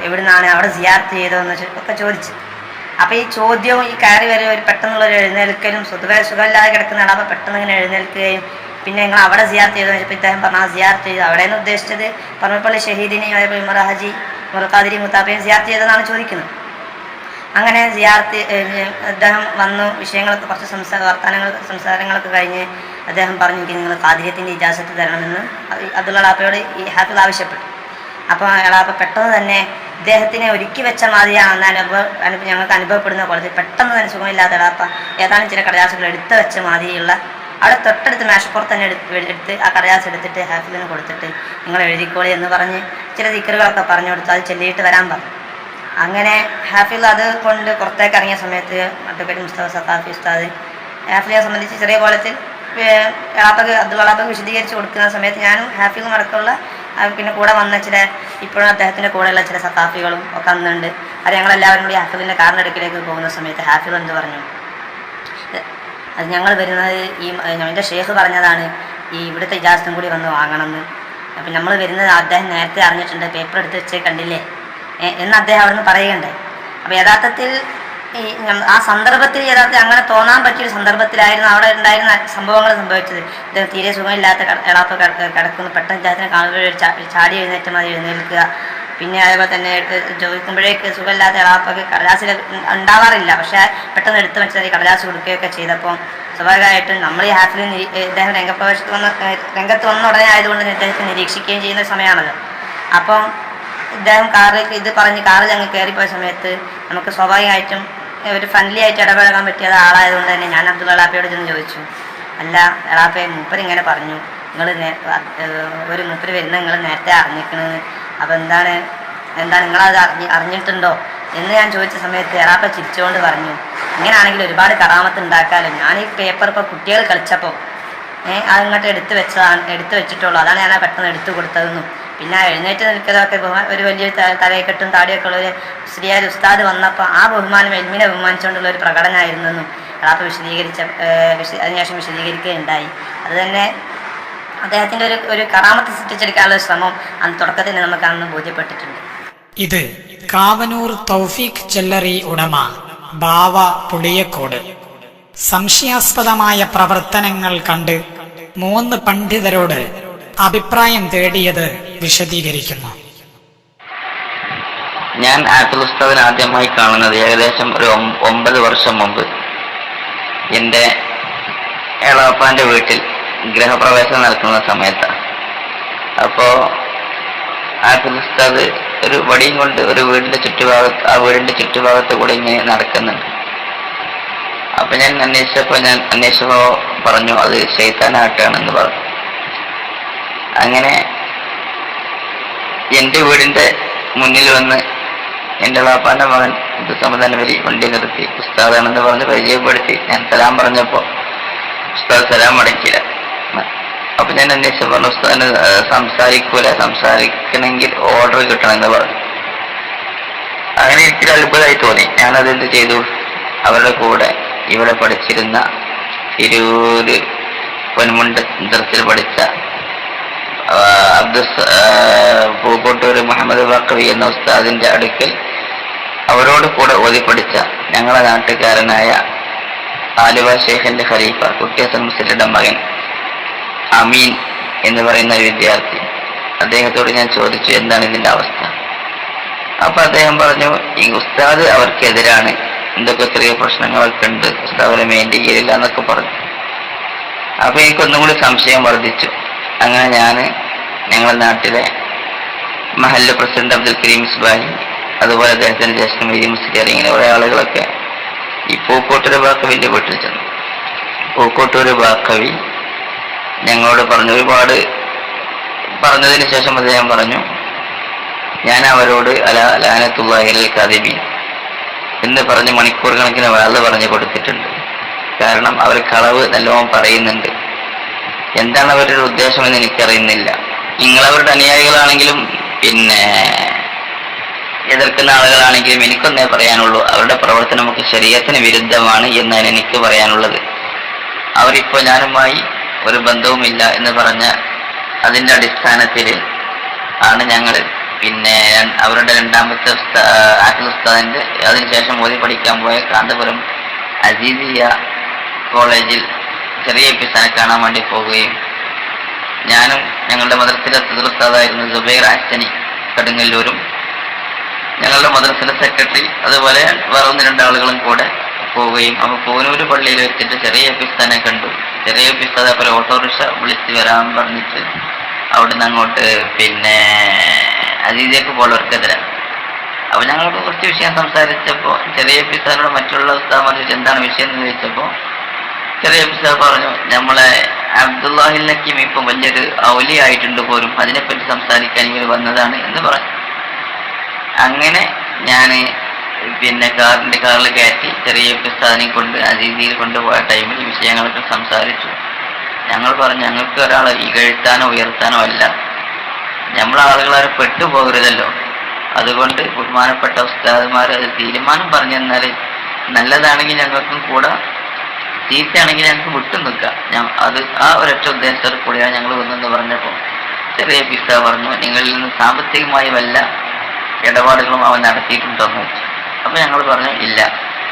എവിടുന്നാണ്, അവിടെ സിയാർത്ത് ചെയ്തോ എന്ന് ഒക്കെ ചോദിച്ചു. അപ്പോൾ ഈ ചോദ്യവും ഈ കയറി വരെ ഒരു പെട്ടെന്നുള്ളൊരു എഴുന്നേൽക്കലും, സ്വതുവേ സുഖമില്ലാതെ കിടക്കുന്ന ആളാകുമ്പോൾ പെട്ടെന്ന് ഇങ്ങനെ എഴുന്നേൽക്കുകയും പിന്നെ നിങ്ങൾ അവിടെ സിയാർത്ത് ചെയ്തോ ചോദിച്ചപ്പോൾ ഇദ്ദേഹം പറഞ്ഞു ആ സിയാർത്ത് ചെയ്തു. അവിടെ നിന്ന് ഉദ്ദേശിച്ചത് പറമ്പപ്പള്ളി ഷഹീദിനെയും അതേപോലെ ഉമർ ഹാജി മുറക്കാതിരി മുത്താപ്പയും സിയാർത്ത് ചെയ്തതെന്നാണ് ചോദിക്കുന്നത്. അങ്ങനെ സിയാർത്ത് അദ്ദേഹം വന്നു, വിഷയങ്ങളൊക്കെ കുറച്ച് സംസാരങ്ങളൊക്കെ കഴിഞ്ഞ് അദ്ദേഹം പറഞ്ഞു എനിക്ക് നിങ്ങൾ ഖാദിരിയത്തിൻ്റെ ഇജാസത്ത് തരണമെന്ന് അബ്ദുള്ള എളാപ്പയോട് ഈ ഹാഫിൽ ആവശ്യപ്പെട്ടു. അപ്പോൾ എളാപ്പ പെട്ടെന്ന് തന്നെ ഇദ്ദേഹത്തിനെ ഒരുക്കി വെച്ച മാതിരിയാണെന്ന് ഞങ്ങൾക്ക് അനുഭവപ്പെടുന്ന പോലെ പെട്ടെന്ന് തന്നെ സുഖമില്ലാത്ത എളാപ്പ ഏതാനും ചില കടലാസുകൾ എടുത്തു വെച്ച മാതിരിയുള്ള അവിടെ തൊട്ടടുത്ത് മേശപ്പുറത്ത് തന്നെ എടുത്ത് ആ കടലാസ് എടുത്തിട്ട് ഹാഫിലിന് കൊടുത്തിട്ട് നിങ്ങൾ എഴുതിക്കോളി എന്ന് പറഞ്ഞ് ചില ദിക്റുകളൊക്കെ പറഞ്ഞു കൊടുത്തു, അത് ചൊല്ലിയിട്ട് വരാൻ പറഞ്ഞു. അങ്ങനെ ഹാഫിൽ അത് കൊണ്ട് പുറത്തേക്ക് ഇറങ്ങിയ സമയത്ത് മട്ടുപേര് മുസ്തഫ സഖാഫി ഉസ്താദ് ഹാഫിലിനെ സംബന്ധിച്ച് ചെറിയ കോലത്തിൽ അബ്ദുൽ വഹാബ് വിശദീകരിച്ച് കൊടുക്കുന്ന സമയത്ത് ഞാനും ഹാഫിലും അടക്കമുള്ള പിന്നെ കൂടെ വന്ന ചില ഇപ്പോഴും അദ്ദേഹത്തിൻ്റെ കൂടെയുള്ള ചില സഖാഫികളും ഒക്കെ അന്നുണ്ട്. അത് ഞങ്ങളെല്ലാവരും കൂടി ഹാഫിലിൻ്റെ കാറിനടുക്കിലേക്ക് പോകുന്ന സമയത്ത് ഹാഫിൽ എന്ത് പറഞ്ഞു, അത് ഞങ്ങൾ വരുന്നത് എൻ്റെ ഷേഖ് പറഞ്ഞതാണ് ഈ ഇവിടുത്തെ ഇജാസത്തും കൂടി വന്ന് വാങ്ങണമെന്ന്. അപ്പം നമ്മൾ വരുന്നത് അദ്ദേഹം നേരത്തെ അറിഞ്ഞിട്ടുണ്ട്, പേപ്പർ എടുത്ത് വെച്ച് കണ്ടില്ലേ എന്ന് അദ്ദേഹം അവിടെ നിന്ന് പറയുകയുണ്ടായി. അപ്പോൾ യഥാർത്ഥത്തിൽ ആ സന്ദർഭത്തിൽ യഥാർത്ഥത്തിൽ അങ്ങനെ തോന്നാൻ പറ്റിയൊരു സന്ദർഭത്തിലായിരുന്നു അവിടെ ഉണ്ടായിരുന്ന സംഭവങ്ങൾ സംഭവിച്ചത്. ഇദ്ദേഹം തീരെ സുഖമില്ലാത്ത എളാപ്പ കിടക്കുന്നു, പെട്ടെന്ന് ഇദ്ദേഹത്തിനെ കാണുമ്പോൾ ചാടി എഴുന്നേറ്റ് മതി എഴുന്നേൽക്കുക. പിന്നെ അതേപോലെ തന്നെ ചോദിക്കുമ്പോഴേക്ക് സുഖമില്ലാത്ത എളാപ്പക്ക് കടലാസിൽ ഉണ്ടാവാറില്ല, പക്ഷേ പെട്ടെന്ന് എടുത്തു വെച്ചാൽ കടലാസ് കൊടുക്കുകയൊക്കെ ചെയ്തപ്പോൾ സ്വാഭാവികമായിട്ടും നമ്മൾ ഈ ഹാഫിൽ ഇദ്ദേഹം രംഗത്ത് വന്ന ഉടനെ ആയതുകൊണ്ട് ഇദ്ദേഹത്തെ നിരീക്ഷിക്കുകയും ചെയ്യുന്ന സമയമാണല്ലോ. അപ്പം ഇദ്ദേഹം കാറിൽ ഇത് പറഞ്ഞ് കാറിൽ അങ്ങ് കയറിപ്പോയ സമയത്ത് നമുക്ക് സ്വാഭാവികമായിട്ടും ഒരു ഫ്രണ്ട്ലി ആയിട്ട് ഇടപഴകാൻ പറ്റിയത് ആളായതുകൊണ്ട് തന്നെ ഞാൻ അബ്ദുൽ എളാപ്പയോട് ചെന്ന് ചോദിച്ചു, അല്ല എളാപ്പയെ മൂപ്പരിങ്ങനെ പറഞ്ഞു, നിങ്ങൾ ഒരു മൂപ്പര് വരുന്നത് നിങ്ങൾ നേരത്തെ അറിഞ്ഞിരിക്കണെന്ന്, അപ്പം എന്താണ് നിങ്ങളത് അറിഞ്ഞിട്ടുണ്ടോ എന്ന് ഞാൻ ചോദിച്ച സമയത്ത് എളാപ്പ ചിരിച്ചുകൊണ്ട് പറഞ്ഞു, ഇങ്ങനെയാണെങ്കിൽ ഒരുപാട് കറാമത്ത് ഉണ്ടാക്കാമല്ലോ, ഞാൻ ഈ പേപ്പർ ഇപ്പോൾ കുട്ടികൾ കളിച്ചപ്പോൾ അതിങ്ങോട്ട് എടുത്ത് വെച്ചിട്ടുള്ളൂ, അതാണ് ഞാൻ പെട്ടെന്ന് എടുത്തു കൊടുത്തതെന്നും പിന്നെ എഴുന്നേറ്റ് നിൽക്കുന്നതൊക്കെ ഒരു വലിയ തലയെക്കെട്ടും താടിയൊക്കെ ഉള്ള ഒരു ശ്രീയായ ഉസ്താദ് വന്നപ്പോൾ ആ ബഹുമാനം എൽമിനെ ബഹുമാനിച്ചുകൊണ്ടുള്ള ഒരു പ്രകടനമായിരുന്നെന്നും എളാപ്പ അതിനുശേഷം വിശദീകരിക്കുകയുണ്ടായി. അത് തന്നെ അദ്ദേഹത്തിൻ്റെ ഒരു കറാമത്ത് സൃഷ്ടിച്ചെടുക്കാനുള്ള ശ്രമം അന്ന് തുടക്കത്തിൽ നമുക്ക് അന്ന് ബോധ്യപ്പെട്ടിട്ടുണ്ട്. ഇത് കാവനൂർ തൗഫീഖ് ജ്വല്ലറി ഉടമ ബാവ പുളിയക്കോട് സംശയാസ്പദമായ പ്രവർത്തനങ്ങൾ കണ്ട് 3 പണ്ഡിതരോട് അഭിപ്രായം തേടിയത് വിശദീകരിക്കുന്നു. ഞാൻ ആപ്പിൾ ഉസ്താദിനെ ആദ്യമായി കാണുന്നത് ഏകദേശം ഒരു 9 വർഷം മുമ്പ് എൻ്റെ എളാപ്പാൻ്റെ വീട്ടിൽ ഗൃഹപ്രവേശനം നടക്കുന്ന സമയത്താണ്. അപ്പോൾ ആപ്പിൾ ഉസ്താദ് ഒരു വടിയും കൊണ്ട് ഒരു വീടിൻ്റെ ചുറ്റുഭാഗത്ത് കൂടെ ഇങ്ങനെ നടക്കുന്നുണ്ട്. അപ്പം ഞാൻ അന്വേഷിച്ചപ്പോൾ പറഞ്ഞു അത് ശൈത്താനാട്ടാണെന്ന് പറഞ്ഞു. അങ്ങനെ എൻ്റെ വീടിൻ്റെ മുന്നിൽ വന്ന് എൻ്റെ വാപ്പാൻ്റെ മകൻ ഇത് സമാധാനം വരി വണ്ടി നിർത്തി ഉസ്താദാണെന്ന് പറഞ്ഞ് പരിചയപ്പെടുത്തി. ഞാൻ സലാം പറഞ്ഞപ്പോൾ ഉസ്താദ് സലാം അടക്കില്ല. അപ്പം ഞാൻ അന്വേഷിച്ച് പറഞ്ഞു ഉസ്താദിന് സംസാരിക്കണമെങ്കിൽ ഓർഡർ കിട്ടണമെന്ന് പറഞ്ഞു. അങ്ങനെ എനിക്കൊരു അത്ഭുതമായി തോന്നി. ഞാനതെന്ത് ചെയ്തു, അവരുടെ കൂടെ ഇവിടെ പഠിച്ചിരുന്ന തിരൂര് പൊന്മുണ്ട് ദർസിൽ പഠിച്ച പൂക്കോട്ടൂർ മുഹമ്മദ് ബക്കവി എന്ന ഉസ്താദിന്റെ അടുക്കൽ അവരോട് കൂടെ ഓതി പഠിച്ച ഞങ്ങളെ നാട്ടുകാരനായ ആലുവ ഷേഖിന്റെ ഖലീഫ കുട്ടിയസൻ മുസ്ലിയുടെ മകൻ അമീൻ എന്ന് പറയുന്ന ഒരു വിദ്യാർത്ഥി, അദ്ദേഹത്തോട് ഞാൻ ചോദിച്ചു എന്താണ് ഇതിന്റെ അവസ്ഥ. അപ്പൊ അദ്ദേഹം പറഞ്ഞു ഈ ഉസ്താദ് അവർക്കെതിരാണ്, എന്തൊക്കെ ചെറിയ പ്രശ്നങ്ങളൊക്കെ ഉണ്ട്, ഉസ്താദിനെ മെയിൻ്റെ ചെയ്യില്ല എന്നൊക്കെ പറഞ്ഞു. അപ്പൊ എനിക്കൊന്നും കൂടി സംശയം വർദ്ധിച്ചു. അങ്ങനെ ഞങ്ങളുടെ നാട്ടിലെ മഹല്ല് പ്രസിഡന്റ് അബ്ദുൽ കരീം ഇസ്ബാഹി, അതുപോലെ അദ്ദേഹത്തിന്റെ ജ്യേഷ്ഠൻ മീരി മുസ്ലിയാർ, ഇങ്ങനെ കുറെ ആളുകളൊക്കെ ഈ പൂക്കോട്ടൂർ ബാക്കവിന്റെ വീട്ടിൽ ചെന്നു. പൂക്കോട്ടൂർ ബാക്കവി ഞങ്ങളോട് പറഞ്ഞു, ഒരുപാട് പറഞ്ഞതിന് ശേഷം അദ്ദേഹം പറഞ്ഞു ഞാൻ അവരോട് ലാനത്തുല്ലാഹി അലൽ കാദിബീൻ എന്ന് പറഞ്ഞ് മണിക്കൂർ കണക്കിന് വാള് പറഞ്ഞു കൊടുത്തിട്ടുണ്ട്. കാരണം അവർ കളവ് നല്ലോണം പറയുന്നുണ്ട്. എന്താണ് അവരുടെ ഉദ്ദേശമെന്ന് എനിക്കറിയുന്നില്ല. നിങ്ങളവരുടെ അനുയായികളാണെങ്കിലും പിന്നെ എതിർക്കുന്ന ആളുകളാണെങ്കിലും എനിക്കൊന്നേ പറയാനുള്ളൂ, അവരുടെ പ്രവർത്തനമൊക്കെ ശരീഅത്തിന് വിരുദ്ധമാണ് എന്നാണ് എനിക്ക് പറയാനുള്ളത്. അവരിപ്പോൾ ഞാനുമായി ഒരു ബന്ധവുമില്ല എന്ന് പറഞ്ഞ അതിൻ്റെ അടിസ്ഥാനത്തിൽ ആണ് ഞങ്ങൾ പിന്നെ അവരുടെ രണ്ടാമത്തെ ആപ്പിൾ ഉസ്താദിന്റെ അതിനുശേഷം ഓതി പഠിക്കാൻ പോയ കാന്തപുരം അസീസിയ കോളേജിൽ ചെറിയ പിസാനെ കാണാൻ വേണ്ടി പോവുകയും ഞാനും ഞങ്ങളുടെ മദ്രസയിലെ സദർ ഉസ്താദായിരുന്ന സുബൈർ ആസ്റ്റനി കടുങ്ങല്ലൂരും ഞങ്ങളുടെ മദ്രസയിലെ സെക്രട്ടറി അതുപോലെ വേറെ 1-2 ആളുകളും കൂടെ പോവുകയും അപ്പോൾ പൂനൂര് പള്ളിയിൽ വെച്ചിട്ട് ചെറിയ പിസ്താനെ കണ്ടു. ചെറിയ പിസ്താദ് അപ്പോൾ ഓട്ടോറിക്ഷ വിളിച്ച് വരാൻ പറഞ്ഞിട്ട് അവിടുന്ന് അങ്ങോട്ട് പിന്നെ അസീസിയക്ക് പോലുവർക്കെതിരെ. അപ്പൊ ഞങ്ങളോട് കുറച്ച് വിഷയം സംസാരിച്ചപ്പോൾ ചെറിയ പിസ്താനോട് മറ്റുള്ള ഉസ്താദ് എന്താണ് വിഷയം എന്ന് ചോദിച്ചപ്പോൾ ചെറിയ ഉസ്താദ് പറഞ്ഞു നമ്മളെ അബ്ദുല്ലാഹിൽ നക്കീം ഇപ്പം വലിയൊരു ഔലി ആയിട്ടുണ്ട് പോലും, അതിനെപ്പറ്റി സംസാരിക്കാൻ ഇങ്ങനെ വന്നതാണ് എന്ന് പറഞ്ഞു. അങ്ങനെ ഞാൻ പിന്നെ കാറിൽ കയറ്റി ചെറിയ ഉസ്താദിനെ കൊണ്ട് അസീസിയിൽ കൊണ്ടുപോയ ടൈമിൽ വിഷയങ്ങളൊക്കെ സംസാരിച്ചു. ഞങ്ങൾ പറഞ്ഞു ഞങ്ങൾക്ക് ഒരാളെ ഇകഴ്ത്താനോ ഉയർത്താനോ അല്ല, നമ്മളാളുകളെ പെട്ടുപോകരുതല്ലോ. അതുകൊണ്ട് ബഹുമാനപ്പെട്ട ഉസ്താദുമാർ അത് തീരുമാനം പറഞ്ഞു തന്നാൽ നല്ലതാണെങ്കിൽ ഞങ്ങൾക്കും കൂടെ, ചീത്തയാണെങ്കിൽ ഞങ്ങൾക്ക് വിട്ടു നിൽക്കാം. അത് ആ ഒരൊറ്റ ഉദ്ദേശത്തോട് കൂടിയാണ് ഞങ്ങൾ വന്നെന്ന് പറഞ്ഞപ്പോൾ ചെറിയ പിസ്ത പറഞ്ഞു നിങ്ങളിൽ നിന്ന് സാമ്പത്തികമായി വല്ല ഇടപാടുകളും അവൻ നടത്തിയിട്ടുണ്ടോന്ന് വെച്ചു. അപ്പൊ ഞങ്ങൾ പറഞ്ഞു ഇല്ല.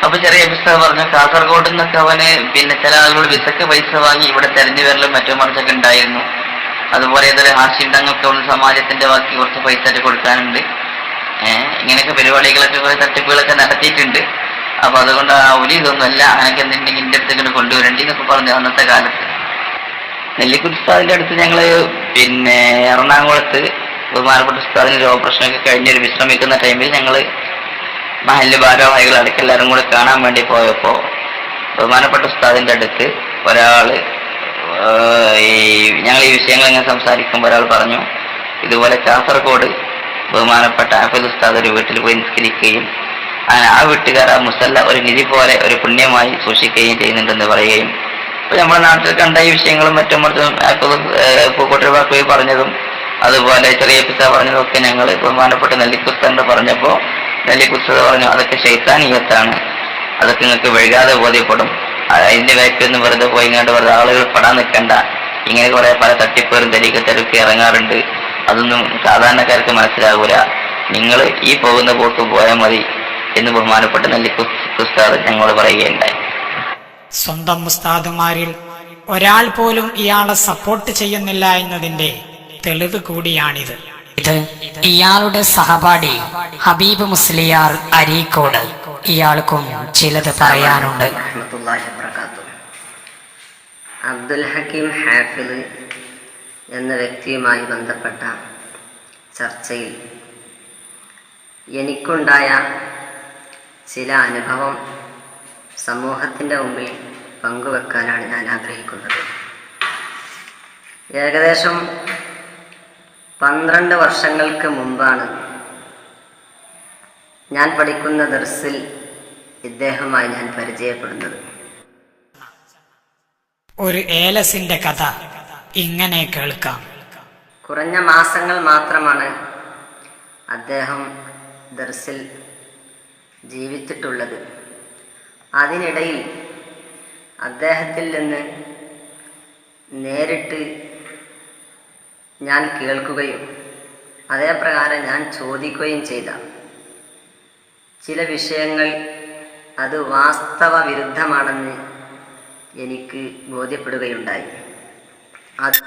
അപ്പൊ ചെറിയ പിസ്ത പറഞ്ഞു കാസർഗോഡ് നിന്നൊക്കെ അവന് പിന്നെ ചില ആളുകൾ വിസക്ക് പൈസ വാങ്ങി ഇവിടെ തെരഞ്ഞു വരലും മറ്റു മറിച്ചൊക്കെ ഉണ്ടായിരുന്നു. അതുപോലെ ഏതൊരു ഹാസ്യണ്ടങ്ങൾക്ക് ഒന്ന് സമാജത്തിന്റെ ബാക്കി കുറച്ച് പൈസ കൊടുക്കാനുണ്ട്. ഇങ്ങനെയൊക്കെ പരിപാടികളൊക്കെ കുറെ തട്ടിപ്പുകളൊക്കെ നടത്തിയിട്ടുണ്ട്. അപ്പൊ അതുകൊണ്ട് ആ ഒലി ഇതൊന്നുമല്ല, അങ്ങനെയൊക്കെ എന്തെങ്കിലും ഇന്റെ അടുത്തേക്ക് കൊണ്ടുവരേണ്ടി എന്നൊക്കെ പറഞ്ഞു. അന്നത്തെ കാലത്ത് നെല്ലിക്കുത്ത് ഉസ്താദിന്റെ അടുത്ത് ഞങ്ങള് പിന്നെ എറണാകുളത്ത് ബഹുമാനപ്പെട്ട ഉസ്താദിന് ഒരു ഓപ്പറേഷനൊക്കെ കഴിഞ്ഞൊരു വിശ്രമിക്കുന്ന ടൈമിൽ ഞങ്ങള് മഹല്ല് ഭാരവാഹികൾ അടക്കം എല്ലാവരും കൂടെ കാണാൻ വേണ്ടി പോയപ്പോ ബഹുമാനപ്പെട്ട ഉസ്താദിന്റെ അടുത്ത് ഒരാള് ഞങ്ങൾ ഈ വിഷയങ്ങൾ ഇങ്ങനെ സംസാരിക്കുമ്പോൾ ഒരാൾ പറഞ്ഞു ഇതുപോലെ കാസർഗോഡ് ബഹുമാനപ്പെട്ട ഹാഫിദ് ഉസ്താദ് ഒരു വീട്ടിൽ പോയി നിസ്കരിക്കുകയും ആ വീട്ടുകാർ ആ മുസല്ല ഒരു നിധി പോലെ ഒരു പുണ്യമായി സൂക്ഷിക്കുകയും ചെയ്യുന്നുണ്ടെന്ന് പറയുകയും, ഇപ്പൊ നമ്മുടെ നാട്ടിൽ കണ്ട ഈ വിഷയങ്ങളും മറ്റും പൂക്കോട്ടൊരു പറഞ്ഞതും അതുപോലെ ചെറിയ പിസ്ത പറഞ്ഞതും ഒക്കെ ഞങ്ങൾ ബഹുമാനപ്പെട്ട നെല്ലിക്കുസ്താന്റെ പറഞ്ഞപ്പോ നെല്ലിക്കുസ്ത പറഞ്ഞു അതൊക്കെ ശൈത്താനീയത്താണ്, അതൊക്കെ നിങ്ങൾക്ക് വൈകാതെ ബോധ്യപ്പെടും, അതിന്റെ വേക്കൊന്നും വെറുതെ പോയി ഇങ്ങോട്ട് വെറുതെ ആളുകൾ പെടാൻ നിൽക്കണ്ട, ഇങ്ങനെ കുറെ പല തട്ടിപ്പേറും തരീക്കത്തരൊക്കെ ഇറങ്ങാറുണ്ട്, അതൊന്നും സാധാരണക്കാർക്ക് മനസ്സിലാകൂല, നിങ്ങൾ ഈ പോകുന്ന പോക്ക് പോയാൽ മതി എന്ന് ബഹുമാനപ്പെട്ട നെല്ലിക്കുസ്താദ് ഞങ്ങളോട് പറയുകയുണ്ടായി. സ്വന്തം ഉസ്താദുമാരിൽ ഒരാൾ പോലും ഇയാളെ സപ്പോർട്ട് ചെയ്യുന്നില്ല എന്നതിന്റെ തെളിവ് കൂടിയാണിത്. ഇത് ഇയാളുടെ സഹപാഠി ഹബീബ് മുസ്ലിയാർ അരീക്കോട്, ഇയാൾക്കും ചിലത് പറയാനുണ്ട്. അബ്ദുൽ ഹക്കീം ഹാഫിദ് എന്ന വ്യക്തിയുമായി ബന്ധപ്പെട്ട ചർച്ചയിൽ എനിക്കുണ്ടായ ചില അനുഭവം സമൂഹത്തിൻ്റെ മുമ്പിൽ പങ്കുവെക്കാനാണ് ഞാൻ ആഗ്രഹിക്കുന്നത്. ഏകദേശം 12 വർഷങ്ങൾക്ക് മുമ്പാണ് ഞാൻ പഠിക്കുന്ന ദർസിൽ ഇദ്ദേഹവുമായി ഞാൻ പരിചയപ്പെടുന്നത്. ഒരു ഏലസിന്റെ കഥ ഇങ്ങനെ കേൾക്കാം. കുറഞ്ഞ മാസങ്ങൾ മാത്രമാണ് അദ്ദേഹം ദർസിൽ ജീവിച്ചിട്ടുള്ളത്. അതിനിടയിൽ അദ്ദേഹത്തിൽ നിന്ന് നേരിട്ട് ഞാൻ കേൾക്കുകയും അതേപ്രകാരം ഞാൻ ചോദിക്കുകയും ചെയ്ത ചില വിഷയങ്ങൾ അത് വാസ്തവ വിരുദ്ധമാണെന്ന് എനിക്ക് ബോധ്യപ്പെടുകയുണ്ടായി. അത്